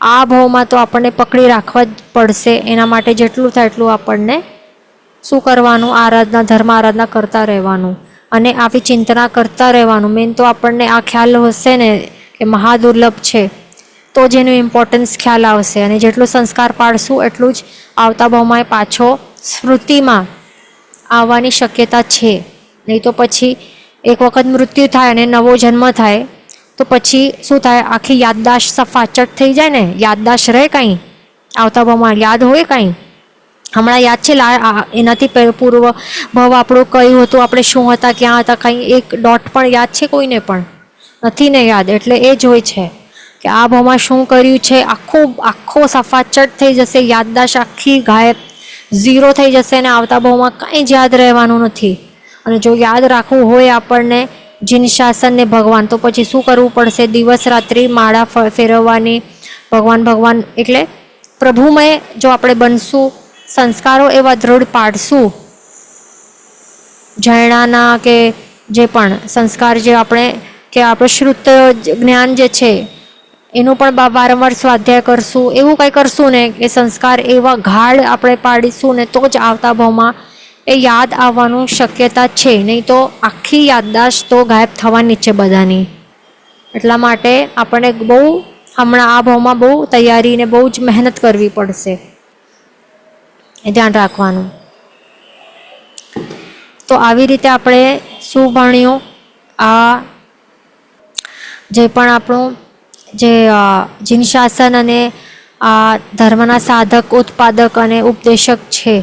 આ ભાવમાં તો આપણને પકડી રાખવા જ પડશે. એના માટે જેટલું થાય એટલું આપણને શું કરવાનું? ધર્મ આરાધના કરતા રહેવાનું અને આવી ચિંતના કરતા રહેવાનું. મેન તો આપણને આ ખ્યાલ હશે ને કે મહાદુર્લભ છે તો જ એનું ઇમ્પોર્ટન્સ ખ્યાલ આવશે. અને જેટલું સંસ્કાર પાડશું એટલું જ આવતા ભાવમાં પાછો સ્મૃતિમાં આવવાની શક્યતા છે. નહીં તો પછી એક વખત મૃત્યુ થાય અને નવો જન્મ થાય તો પછી શું થાય? આખી યાદદાશ્ત સફાચટ થઈ જાય ને. યાદદાશ્ત રહે કાંઈ? આવતા ભાવમાં યાદ હોય કાંઈ? હમણાં યાદ છે એનાથી પૂર્વ ભાવ આપણું કયું હતું, આપણે શું હતા, ક્યાં હતા, કાંઈ એક ડોટ પણ યાદ છે કોઈને? પણ નથી ને યાદ. એટલે એ જ હોય છે કે આ ભાવમાં શું કર્યું છે આખો સફાચટ થઈ જશે. યાદદાશ્ત આખી ગાયબ, ઝીરો થઈ જશે અને આવતા ભાવમાં કાંઈ જ યાદ રહેવાનું નથી. અને જો યાદ રાખવું હોય આપણને જીનશાસન ને ભગવાન, તો પછી શું કરવું પડશે? દિવસ રાત્રિ માળા ફેરવવાની. ભગવાન એટલે પ્રભુમય જો આપણે બનશું, સંસ્કારો એવા દ્રઢ પાડશું, જૈણાના કે જે પણ સંસ્કાર જે આપણે કે આપણે શ્રુત જ્ઞાન જે છે એનું પણ વારંવાર સ્વાધ્યાય કરશું. એવું કંઈ કરશું ને કે સંસ્કાર એવા ગાઢ આપણે પાડીશું ને તો જ આવતા ભાવમાં એ યાદ આવવાનું શક્યતા છે, નહીં તો આખી યાદદાશ્ત તો ગાયબ થવાની જ છે બધાની. એટલા માટે આપણને બહુ હમણાં આ ભાવમાં બહુ તૈયારીને બહુ જ મહેનત કરવી પડશે, એ ધ્યાન રાખવાનું. તો આવી રીતે આપણે શું ભણ્યું? આ જે પણ આપણું જે જીનશાસન અને આ ધર્મના સાધક, ઉત્પાદક અને ઉપદેશક છે,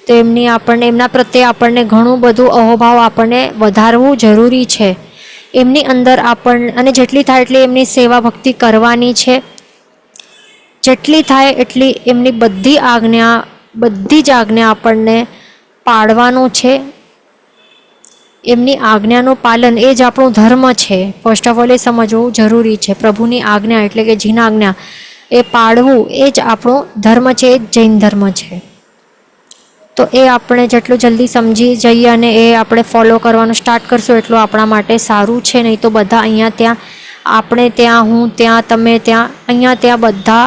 તો એમના પ્રત્યે આપણને ઘણું બધું અહોભાવ આપણને વધારવું જરૂરી છે. એમની અંદર અને જેટલી થાય એટલી એમની સેવા ભક્તિ કરવાની છે. જેટલી થાય એટલી એમની બધી જ આજ્ઞા આપણને પાળવાનું છે. એમની આજ્ઞાનું પાલન એ જ આપણું ધર્મ છે. ફર્સ્ટ ઓફ ઓલ એ સમજવું જરૂરી છે. પ્રભુની આજ્ઞા એટલે કે જીન આજ્ઞા એ પાળવું એ જ આપણો ધર્મ છે, એ જ જૈન ધર્મ છે. તો એ આપણે જેટલું જલ્દી સમજી જઈએ અને એ આપણે ફોલો કરવાનું સ્ટાર્ટ કરશું એટલું આપણા માટે સારું છે. નહીં તો બધા અહીંયા ત્યાં, આપણે ત્યાં, હું ત્યાં, તમે ત્યાં, અહીંયા ત્યાં બધા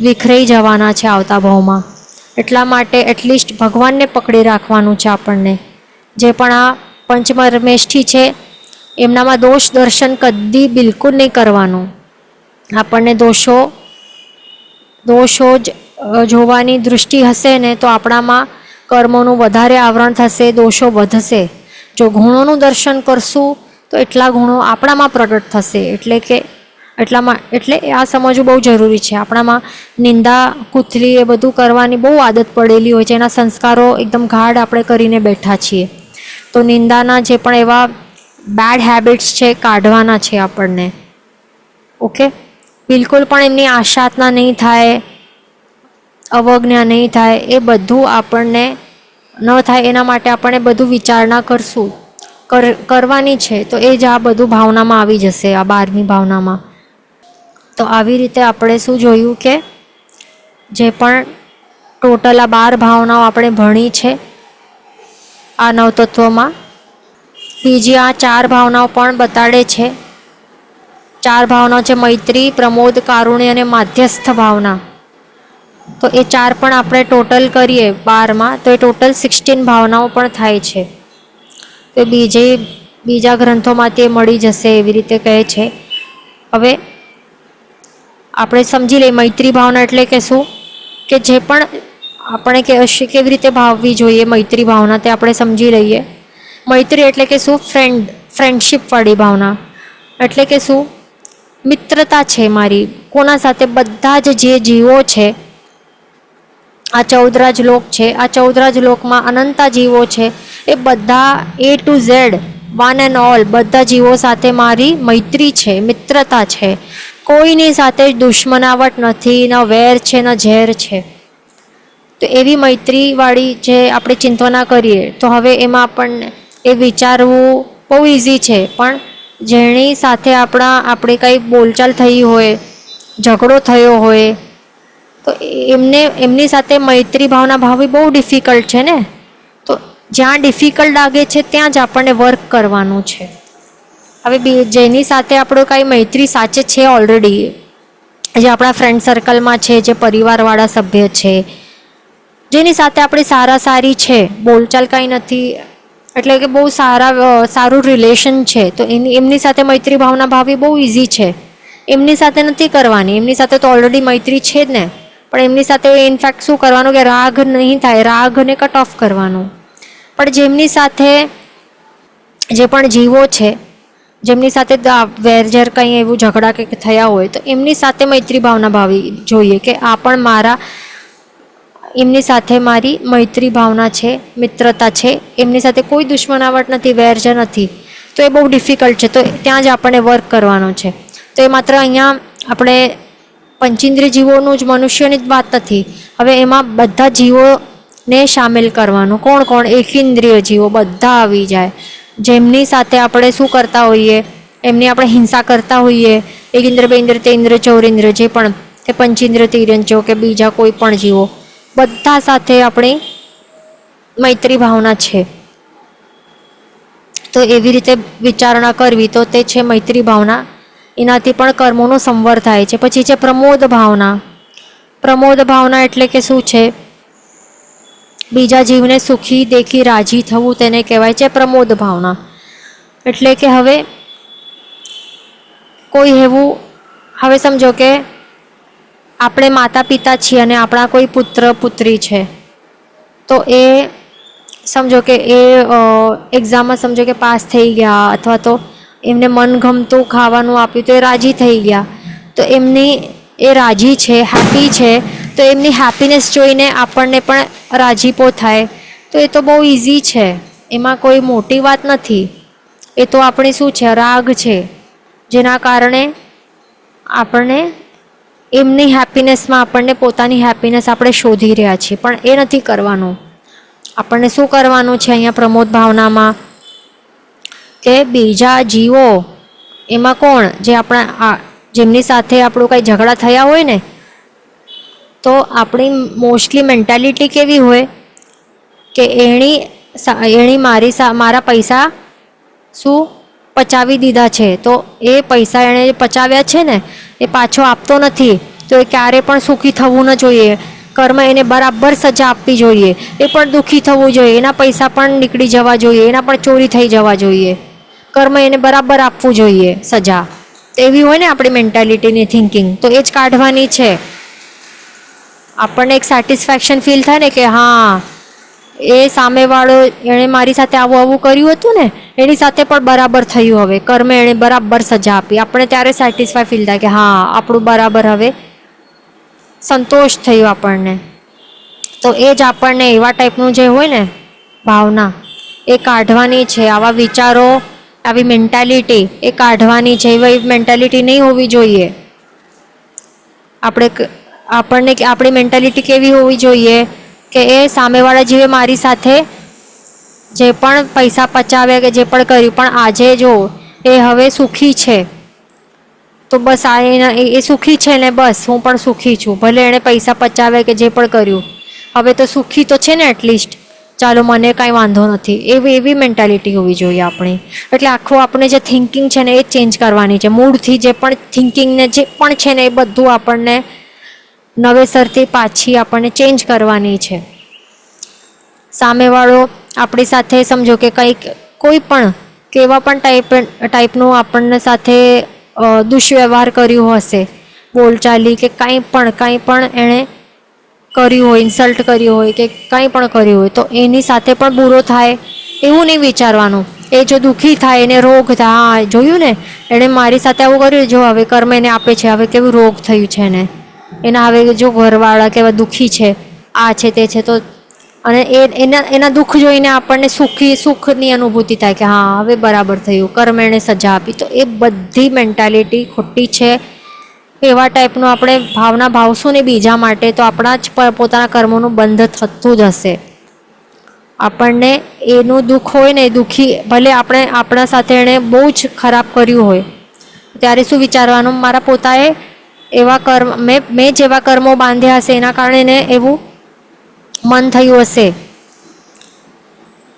વિખરાઈ જવાના છે આવતા ભાવમાં. એટલા માટે એટલીસ્ટ ભગવાનને પકડી રાખવાનું છે આપણને. જે પણ આ પંચમરમેષ્ઠી છે એમનામાં દોષ દર્શન કદી બિલકુલ નહીં કરવાનું. આપણને દોષો જ જોવાની દૃષ્ટિ હશે ને તો આપણામાં કર્મોનું વધારે આવરણ થશે, દોષો વધશે. જો ગુણોનું દર્શન કરશું તો એટલા ગુણો આપણામાં પ્રગટ થશે. એટલે આ સમજવું બહુ જરૂરી છે. આપણામાં નિંદા, કુથલી એ બધું કરવાની બહુ આદત પડેલી હોય છે. એના સંસ્કારો એકદમ ગાઢ આપણે કરીને બેઠા છીએ. તો નિંદાના જે પણ એવા બેડ હેબિટ્સ છે કાઢવાના છે આપણને. ઓકે, બિલકુલ પણ એમની આશાતના નહીં થાય, અવજ્ઞા નહીં થાય, એ બધું આપણને ન થાય એના માટે આપણે બધું વિચારણા કરવાની છે. તો એ જ આ બધું ભાવનામાં આવી જશે, આ 12મી ભાવનામાં. તો આવી રીતે આપણે શું જોયું કે જે પણ ટોટલ આ 12 ભાવનાઓ આપણે ભણી છે આ નવતત્વમાં, બીજી આ 4 ભાવનાઓ પણ બતાડે છે. 4 ભાવનાઓ છે મૈત્રી, પ્રમોદ, કારુણ્ય અને માધ્યસ્થ ભાવના. તો એ 4 પણ આપણે ટોટલ કરીએ 12માં તો એ ટોટલ 16 ભાવનાઓ પણ થાય છે. તો બીજા ગ્રંથોમાંથી એ મળી જશે એવી રીતે કહે છે. હવે આપણે સમજી લઈએ મૈત્રી ભાવના એટલે કે શું, કે જે પણ આપણે કેવી રીતે ભાવવી જોઈએ મૈત્રી ભાવના તે આપણે સમજી લઈએ. મૈત્રી એટલે કે શું? ફ્રેન્ડશિપવાળી ભાવના. એટલે કે શું? મિત્રતા છે મારી કોના સાથે? બધા જ જે જીવો છે, આ 14 લોક છે, આ 14 લોકમાં અનંતા જીવો છે, એ બધા A to Z, one and all, બધા જીવો સાથે મારી મૈત્રી છે, મિત્રતા છે. કોઈની સાથે દુશ્મનાવટ નથી, ન વેર છે, ન ઝેર છે. તો એવી મૈત્રીવાળી જે આપણે ચિંતના કરીએ તો હવે એમાં આપણને એ વિચારવું બહુ ઇઝી છે. પણ જેની સાથે આપણે કંઈ બોલચાલ થઈ હોય, ઝઘડો થયો હોય, તો એમની સાથે મૈત્રી ભાવના ભાવવી બહુ ડિફિકલ્ટ છે ને. તો જ્યાં ડિફિકલ્ટ લાગે છે ત્યાં જ આપણને વર્ક કરવાનું છે. હવે જેની સાથે આપણો કાંઈ મૈત્રી સાચે છે ઓલરેડી, જે આપણા ફ્રેન્ડ સર્કલમાં છે, જે પરિવારવાળા સભ્ય છે, જેની સાથે આપણી સારી છે, બોલચાલ કાંઈ નથી, એટલે કે બહુ સારું રિલેશન છે, તો એમની સાથે મૈત્રી ભાવના ભાવવી બહુ ઇઝી છે. એમની સાથે નથી કરવાની, એમની સાથે તો ઓલરેડી મૈત્રી છે જ ને. પણ એમની સાથે ઇનફેક્ટ શું કરવાનું કે રાગ નહીં થાય, રાગને કટ ઓફ કરવાનું. પણ જેમની સાથે જે પણ જીવો છે, જેમની સાથે વેરઝેર કંઈ એવું ઝઘડા કે થયા હોય, તો એમની સાથે મૈત્રી ભાવના ભાવવી જોઈએ કે આ પણ એમની સાથે મારી મૈત્રી ભાવના છે, મિત્રતા છે, એમની સાથે કોઈ દુશ્મનાવટ નથી, વેરઝેર નથી. તો એ બહુ ડિફિકલ્ટ છે. તો ત્યાં જ આપણને વર્ક કરવાનો છે. તો એ માત્ર અહીંયા આપણે પંચેન્દ્રિય જીવોનું જ, મનુષ્યની જ વાત નથી. હવે એમાં બધા જીવોને સામેલ કરવાનું. કોણ? એકેન્દ્રિય જીવો બધા આવી જાય. જેમની સાથે આપણે શું કરતા હોઈએ, એમની આપણે હિંસા કરતા હોઈએ, એકેન્દ્ર, બેન્દ્ર, તેન્દ્ર, ચૌરેન્દ્ર, જે પણ કે પંચેન્દ્ર, તિર્યંચો કે બીજા કોઈ પણ જીવો, બધા સાથે આપણી મૈત્રી ભાવના છે. તો એવી રીતે વિચારણા કરવી, તો તે છે મૈત્રી ભાવના. એનાથી પણ કર્મોનો સંવર થાય છે. પછી છે પ્રમોદ ભાવના. પ્રમોદ ભાવના એટલે કે શું છે બીજા જીવને સુખી દેખી રાજી થવું તેને કહેવાય છે પ્રમોદ ભાવના. એટલે કે હવે કોઈ એવું, હવે સમજો કે આપણે માતા પિતા છીએ અને આપણા કોઈ પુત્ર પુત્રી છે, તો એ સમજો કે એ એક્ઝામમાં સમજો કે પાસ થઈ ગયા, અથવા તો એમને મનગમતું ખાવાનું આપ્યું તો એ રાજી થઈ ગયા, તો એમની એ રાજી છે, હેપી છે, તો એમની હેપીનેસ જોઈને આપણને પણ રાજીપો થાય. તો એ તો બહુ ઇઝી છે, એમાં કોઈ મોટી વાત નથી. એ તો આપણી શું છે, રાગ છે, જેના કારણે આપણને એમની હેપીનેસમાં આપણને પોતાની હેપીનેસ આપણે શોધી રહ્યા છીએ, પણ એ નથી કરવાનું. આપણને શું કરવાનું છે અહીંયા પ્રમોદ ભાવનામાં, કે બીજા જીવો એમાં કોણ, જે આપણા જેમની સાથે આપણું કંઈ ઝઘડા થયા હોય ને, તો આપણી મોસ્ટલી મેન્ટાલિટી કેવી હોય કે એણી મારા પૈસા શું પચાવી દીધા છે, તો એ પૈસા એણે પચાવ્યા છે ને એ પાછો આપતો નથી, તો એ ક્યારે પણ સુખી થવું ન જોઈએ. કર્મ એને બરાબર સજા આપવી જોઈએ. એ પણ દુઃખી થવું જોઈએ, એના પૈસા પણ નીકળી જવા જોઈએ, એના પણ ચોરી થઈ જવા જોઈએ. કર્મ એને બરાબર આપવું જોઈએ સજા. એવી હોય ને આપણી મેન્ટાલિટીની થિંકિંગ, તો એ જ કાઢવાની છે. આપણને એક સેટિસ્ફેક્શન ફીલ થાય ને કે હા, એ સામેવાળો એણે મારી સાથે આવું કર્યું હતું ને, એની સાથે પણ બરાબર થયું, હવે કર્મે એણે બરાબર સજા આપી. આપણે ત્યારે સેટિસ્ફાય ફીલ થાય કે હા, આપણું બરાબર હવે સંતોષ થયો આપણને. તો એ જ આપણને એવા ટાઈપનું જે હોય ને ભાવના, એ કાઢવાની છે. આવા વિચારો, આવી મેન્ટાલિટી એ કાઢવાની છે. એવી મેન્ટાલિટી નહીં હોવી જોઈએ. આપણને આપણી મેન્ટાલિટી કેવી હોવી જોઈએ કે એ સામેવાળા જીવે મારી સાથે જે પણ પૈસા પચાવ્યા કે જે પણ કર્યું, પણ આજે જો એ હવે સુખી છે, તો બસ એ સુખી છે ને, બસ હું પણ સુખી છું. ભલે એણે પૈસા પચાવ્યા કે જે પણ કર્યું, હવે તો સુખી તો છે ને એટલીસ્ટ, ચાલો મને કાંઈ વાંધો નથી. એવી મેન્ટાલિટી હોવી જોઈએ આપણી. એટલે આખું આપણે જે થિંકિંગ છે ને એ ચેન્જ કરવાની છે. મૂળથી જે પણ થિંકિંગને જે પણ છે ને એ બધું આપણને નવેસરથી પાછી આપણને ચેન્જ કરવાની છે. સામેવાળો આપણી સાથે સમજો કે કંઈક કોઈ પણ કેવા પણ ટાઈપનું આપણને સાથે દુષ્વ્યવહાર કર્યું હશે, બોલચાલી કે કાંઈ પણ એણે કર્યું હોય, ઇન્સલ્ટ કર્યું હોય કે કંઈ પણ કર્યું હોય, તો એની સાથે પણ બુરો થાય એવું નહીં વિચારવાનું. એ જો દુઃખી થાય, એને રોગ થાય, હા જોયું ને એણે મારી સાથે આવું કર્યું, જો હવે કર્મ એને આપે છે, હવે કેવું રોગ થયું છે એને, એના હવે જો ઘરવાળા કેવા દુઃખી છે, આ છે તે છે, તો અને એના દુઃખ જોઈને આપણને સુખની અનુભૂતિ થાય કે હા હવે બરાબર થયું, કર્મ એણે સજા આપી. તો એ બધી મેન્ટાલિટી ખોટી છે. એવા ટાઈપનું આપણે ભાવના ભાવશું ને બીજા માટે, તો આપણા જ પોતાના કર્મોનું બંધ થતું જ હશે. આપણને એનું દુઃખ હોય ને, દુઃખી ભલે આપણા સાથે એણે બહુ જ ખરાબ કર્યું હોય, ત્યારે શું વિચારવાનું, મારા પોતાએ એવા કર્મ મેં જેવા કર્મો બાંધ્યા હશે, એના કારણે એને એવું મન થયું હશે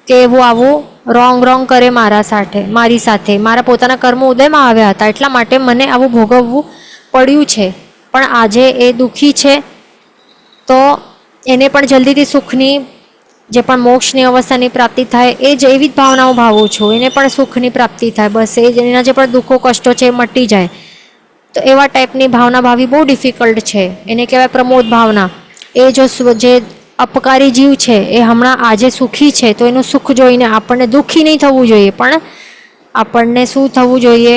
કે એવું આવું રોંગ કરે મારી સાથે મારા પોતાના કર્મો ઉદયમાં આવ્યા હતા, એટલા માટે મને આવું ભોગવવું પડ્યું છે. પણ આજે એ દુઃખી છે, તો એને પણ જલ્દીથી સુખની, જે પણ મોક્ષની અવસ્થાની પ્રાપ્તિ થાય, એ જ એવી જ ભાવનાઓ ભાવું છું. એને પણ સુખની પ્રાપ્તિ થાય, બસ એ જ એના જે પણ દુઃખો કષ્ટો છે એ મટી જાય. તો એવા ટાઈપની ભાવના ભાવી બહુ ડિફિકલ્ટ છે. એને કહેવાય પ્રમોદ ભાવના. એ જે અપકારી જીવ છે એ હમણાં આજે સુખી છે, તો એનું સુખ જોઈને આપણને દુઃખી નહીં થવું જોઈએ, પણ આપણને શું થવું જોઈએ,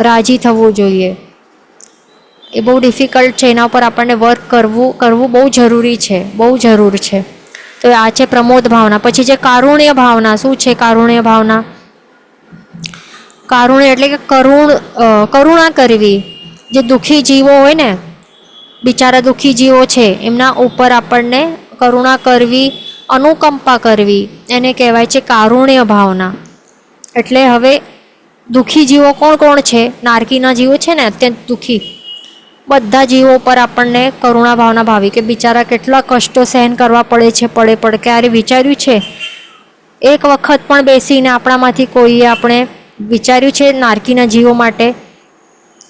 રાજી થવું જોઈએ. એ બહુ ડિફિકલ્ટ છે. એના ઉપર આપણને વર્ક કરવું બહુ જરૂરી છે, બહુ જરૂર છે. તો આ છે પ્રમોદ ભાવના. પછી જે કારુણ્ય ભાવના, શું છે કારુણ્ય ભાવના? કારુણ્ય એટલે કે કરુણા કરવી. જે દુઃખી જીવો હોય ને, બિચારા દુઃખી જીવો છે, એમના ઉપર આપણને કરુણા કરવી, અનુકંપા કરવી, એને કહેવાય છે કારુણ્ય ભાવના. એટલે હવે દુઃખી જીવો કોણ છે? નારકીના જીવો છે ને, અત્યંત દુઃખી, બધા જીવો પર આપણને કરુણા ભાવના ભાવી, કે બિચારા કેટલા કષ્ટો સહન કરવા પડે. ક્યારે વિચાર્યું છે એક વખત પણ બેસીને આપણામાંથી કોઈએ આપણે વિચાર્યું છે નારકીના જીવો માટે?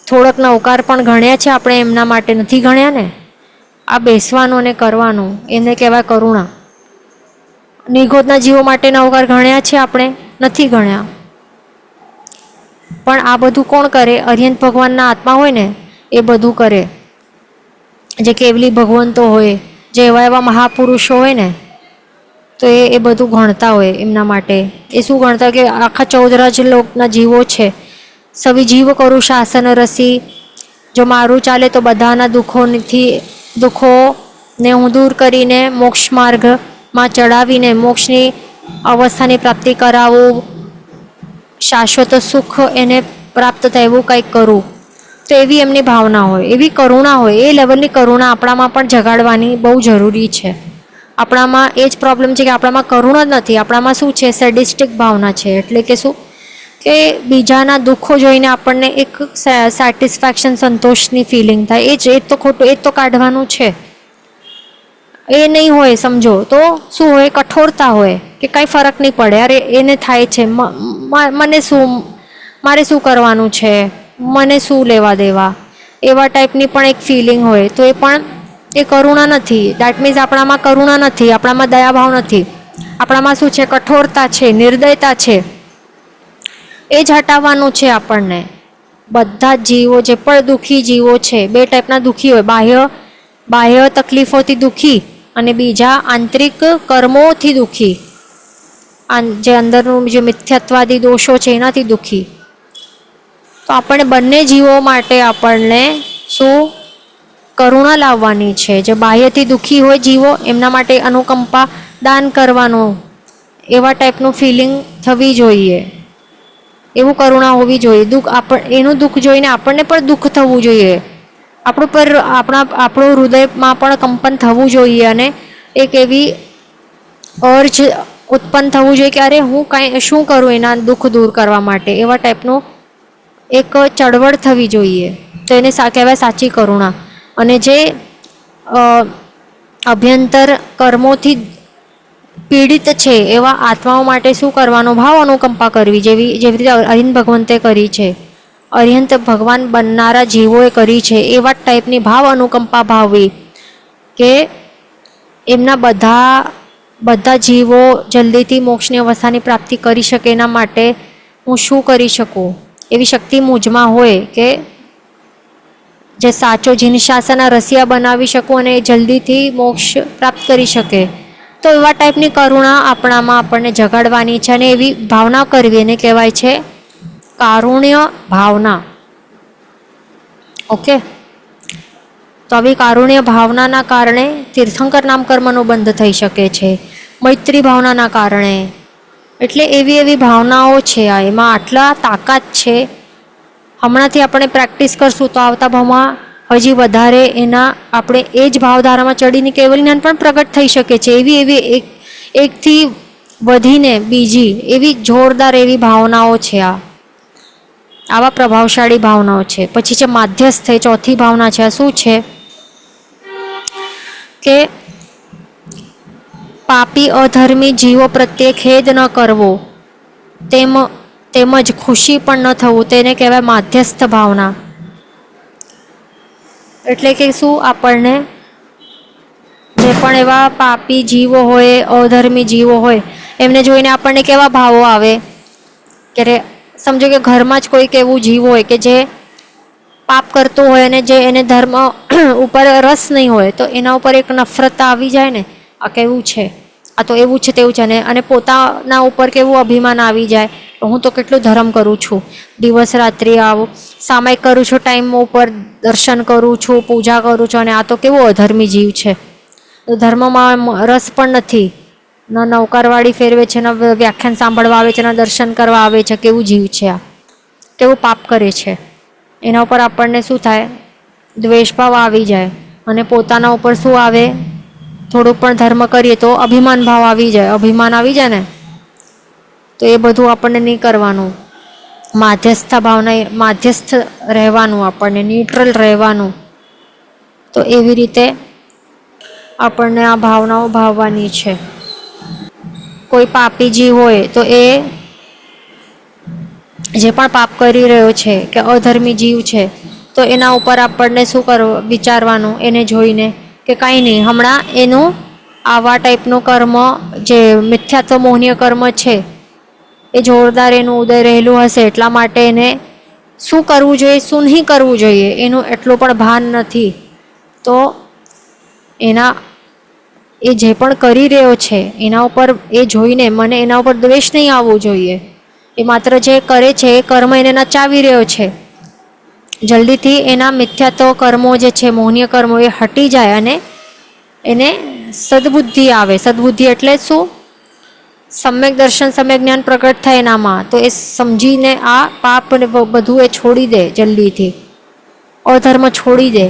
થોડોક નવકાર પણ ગણ્યા છે આપણે એમના માટે? નથી ગણ્યા ને. આ બેસવાનું અને કરવાનું, એને કહેવાય કરુણા. નિગોદના જીવો માટેના અવતાર ગણ્યા છે આપણે? નથી ગણ્યા. પણ આ બધું કોણ કરે? અરિહંત ભગવાનના આત્મા હોય ને એ બધું કરે. જે કેવલી ભગવંતો હોય, જે એવા એવા મહાપુરુષો હોય ને, તો એ બધું ગણતા હોય એમના માટે. એ શું ગણતા કે આખા 14 લોકના જીવો છે. સવી જીવ કરું શાસન રસી, જો મારું ચાલે તો બધાના દુઃખોને હું દૂર કરીને મોક્ષ માર્ગમાં ચડાવીને મોક્ષની અવસ્થાની પ્રાપ્તિ કરાવું, શાશ્વત સુખ એને પ્રાપ્ત થાય એવું કંઈક કરું. તો એવી એમની ભાવના હોય, એવી કરુણા હોય. એ લેવલની કરુણા આપણામાં પણ જગાડવાની બહુ જરૂરી છે. આપણામાં એ જ પ્રોબ્લેમ છે કે આપણામાં કરુણા જ નથી. આપણામાં શું છે? સેડિસ્ટિક ભાવના છે. એટલે કે શું? કે બીજાના દુઃખો જોઈને આપણને એક સેટિસ્ફેક્શન, સંતોષની ફિલિંગ થાય. એ જ તો ખોટું, એ જ તો કાઢવાનું છે. એ નહીં હોય સમજો તો શું હોય? કઠોરતા હોય કે કાંઈ ફરક નહીં પડે. અરે એને થાય છે, મને શું, મારે શું કરવાનું છે, મને શું લેવા દેવા, એવા ટાઈપની પણ એક ફિલિંગ હોય. તો એ પણ એ કરુણા નથી. દેટ મીન્સ આપણામાં કરુણા નથી, આપણામાં દયાભાવ નથી. આપણામાં શું છે? કઠોરતા છે, નિર્દયતા છે. એ જ હટાવવાનું છે આપણને. બધા જ જીવો, જે પણ દુઃખી જીવો છે, બે ટાઈપના દુઃખી હોય. બાહ્ય તકલીફોથી દુઃખી અને બીજા આંતરિક કર્મોથી દુઃખી. જે અંદરનું જે મિથ્યાત્વાદી દોષો છે એનાથી દુઃખી. તો આપણે બંને જીવો માટે આપણને શું કરુણા લાવવાની છે. જે બાહ્યથી દુઃખી હોય જીવો, એમના માટે અનુકંપા દાન કરવાનું, એવા ટાઈપનું ફિલિંગ થવી જોઈએ. એવું કરુણા હોવી જોઈએ. એનું દુઃખ જોઈને આપણને પણ દુઃખ થવું જોઈએ. આપણું હૃદયમાં પણ કંપન થવું જોઈએ અને એક એવી અર્જ ઉત્પન્ન થવું જોઈએ કે અરે હું શું કરું એના દુઃખ દૂર કરવા માટે. એવા ટાઈપનું એક ચળવળ થવી જોઈએ. તો એને કહેવાય સાચી કરુણા. અને જે અભ્યંતર કર્મોથી પીડિત છે એવા આત્માઓ માટે શું કરવાનો? ભાવ અનુકંપા કરવી. જેવી રીતે અરિહંત ભગવંતે કરી છે, અરિહંત ભગવાન બનનારા જીવોએ કરી છે, એવા ટાઈપની ભાવ અનુકંપા ભાવવી કે એમના બધા જીવો જલ્દીથી મોક્ષની અવસ્થાની પ્રાપ્તિ કરી શકે. એના માટે હું શું કરી શકું? એવી શક્તિ મુજમાં હોય કે જે સાચો જીનશાસના રસિયા બનાવી શકું અને જલ્દીથી મોક્ષ પ્રાપ્ત કરી શકે. તો એવા ટાઈપની કરુણા આપણામાં આપણને જગાડવાની છે અને એવી ભાવના કરવી. એને કહેવાય છે કારુણ્ય ભાવના. ઓકે, તો આવી કારુણ્ય ભાવનાના કારણે તીર્થંકર નામ કર્મનો બંધ થઈ શકે છે. મૈત્રી ભાવનાના કારણે. એટલે એવી ભાવનાઓ છે. એમાં આટલા તાકાત છે. હમણાંથી આપણે પ્રેક્ટિસ કરશું તો આવતા ભાવમાં હજી વધારે આપણે એ જ ભાવધારામાં ચડીને કેવલ જ્ઞાન પણ પ્રગટ થઈ શકે છે. એવી એકથી વધીને બીજી એવી જોરદાર એવી ભાવનાઓ છે. આવા પ્રભાવશાળી ભાવનાઓ છે. પછી છે માધ્યસ્થ. ચોથી ભાવના છે. આ શું છે? કે પાપી અધર્મી જીવો પ્રત્યે ખેદ ન કરવો, તેમજ ખુશી પણ ન થવું. તેને કહેવાય માધ્યસ્થ ભાવના. એટલે કે શું? આપણને જે પણ એવા પાપી જીવો હોય, અધર્મી જીવો હોય, એમને જોઈને આપણને કેવા ભાવો આવે? કે સમજો કે ઘરમાં જ કોઈક એવું જીવ હોય કે જે પાપ કરતું હોય અને જે એને ધર્મ ઉપર રસ નહીં હોય, તો એના ઉપર એક નફરત આવી જાય ને. આ કેવું છે, આ તો એવું છે તેવું છે. અને પોતાના ઉપર કેવું અભિમાન આવી જાય, હું તો કેટલું ધર્મ કરું છું, દિવસ રાત્રિ આવું સામાયિક કરું છું, ટાઈમ ઉપર દર્શન કરું છું, પૂજા કરું છું, અને આ તો કેવું અધર્મી જીવ છે. તો ધર્મમાં રસ પણ નથી, ન નૌકારવાળી ફેરવે છે, ન વ્યાખ્યાન સાંભળવા આવે છે, ન દર્શન કરવા આવે છે. કેવું જીવ છે આ, કેવું પાપ કરે છે. એના ઉપર આપણને શું થાય? દ્વેષભાવ આવી જાય. અને પોતાના ઉપર શું આવે? થોડુંક પણ ધર્મ કરીએ તો અભિમાન ભાવ આવી જાય. અભિમાન આવી જાય ને, તો એ બધું આપણને નહીં કરવાનું. માધ્યસ્થ રહેવાનું, આપણને ન્યુટ્રલ રહેવાનું. તો એવી રીતે આપણને આ ભાવનાઓ ભાવવાની છે. કોઈ પાપી જીવ હોય તો એ જે પણ પાપ કરી રહ્યો છે કે અધર્મી જીવ છે, તો એના ઉપર આપણને શું વિચારવાનું? એને જોઈને કે કાંઈ નહીં, હમણાં એનું આવા ટાઈપનું કર્મ જે મિથ્યાત્વ મોહનીય કર્મ છે એ જોરદાર એનું ઉદય રહેલું હશે, એટલા માટે એને શું કરવું જોઈએ શું નહીં કરવું જોઈએ એનું એટલું પણ ભાન નથી. તો એના એ જે પણ કરી રહ્યો છે એના ઉપર એ જોઈને મને એના ઉપર દ્વેષ નહીં આવવો જોઈએ. એ માત્ર જે કરે છે એ કર્મ એને નચાવી રહ્યો છે. જલ્દીથી એના મિથ્યાત્વ કર્મો જે છે મોહનીય કર્મો એ હટી જાય અને એને સદબુદ્ધિ આવે. સદબુદ્ધિ એટલે શું? સમ્યક દર્શન સમ્યક જ્ઞાન પ્રગટ થાય એનામાં, તો એ સમજીને આ પાપ ને બધું એ છોડી દે, જલ્દીથી અધર્મ છોડી દે.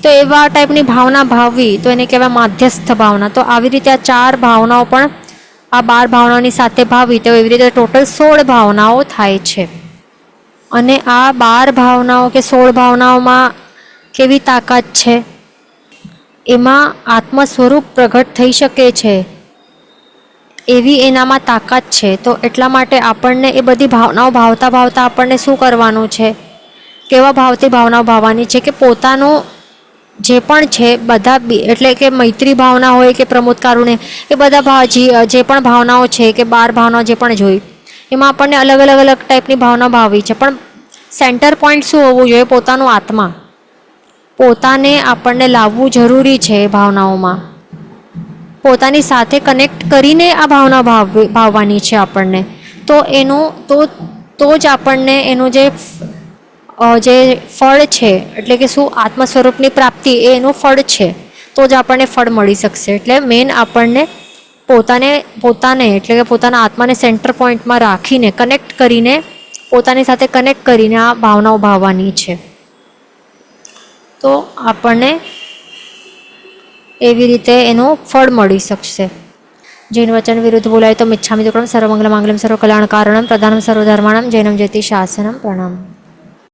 તો એવા ટાઈપની ભાવના ભાવવી તો એને કહેવાય માધ્યસ્થ ભાવના. તો આવી રીતે આ 4 ભાવનાઓ પણ આ 12 ભાવનાઓની સાથે ભાવી તો એવી રીતે ટોટલ 16 ભાવનાઓ થાય છે. અને આ 12 ભાવનાઓ કે 16 ભાવનાઓમાં કેવી તાકાત છે? એમાં આત્મ સ્વરૂપ પ્રગટ થઈ શકે છે એવી એનામાં તાકાત છે. તો એટલા માટે આપણને એ બધી ભાવનાઓ ભાવતા ભાવતા આપણને શું કરવાનું છે? કેવા ભાવથી ભાવનાઓ ભાવવાની છે કે પોતાનું જે પણ છે બધા એટલે કે મૈત્રી ભાવના હોય કે પ્રમોદ કારુણ્ય, એ બધા જે પણ ભાવનાઓ છે કે 12 ભાવનાઓ જે પણ જોઈ એમાં આપણને અલગ અલગ અલગ ટાઈપની ભાવના ભાવી છે. પણ સેન્ટર પોઈન્ટ શું હોવું જોઈએ? પોતાનું આત્મા. પોતાને આપણને લાવવું જરૂરી છે એ ભાવનાઓમાં. પોતાની સાથે કનેક્ટ કરીને આ ભાવના ભાવવાની છે આપણને. તો એનું તો જ આપણને એનું જે ફળ છે એટલે કે શું આત્મ સ્વરૂપની પ્રાપ્તિ એ એનું ફળ છે. તો જ આપણને ફળ મળી શકશે. એટલે મેન આપણને પોતાને એટલે કે પોતાના આત્માને સેન્ટર પોઈન્ટમાં રાખીને કનેક્ટ કરીને પોતાની સાથે કનેક્ટ કરીને આ ભાવનાઓ ભાવવાની છે. તો આપણને એવી રીતે એનું ફળ મળી શકશે. જૈન વચન વિરુદ્ધ બોલાય તો મિચ્છામિ દુક્કડમ સર્વમંગલ માંગલ્યમ સર્વ કલ્યાણ કારણમ પ્રધાનમ સર્વધર્માણમ જૈનમ જયતિ શાસનમ. પ્રણામ.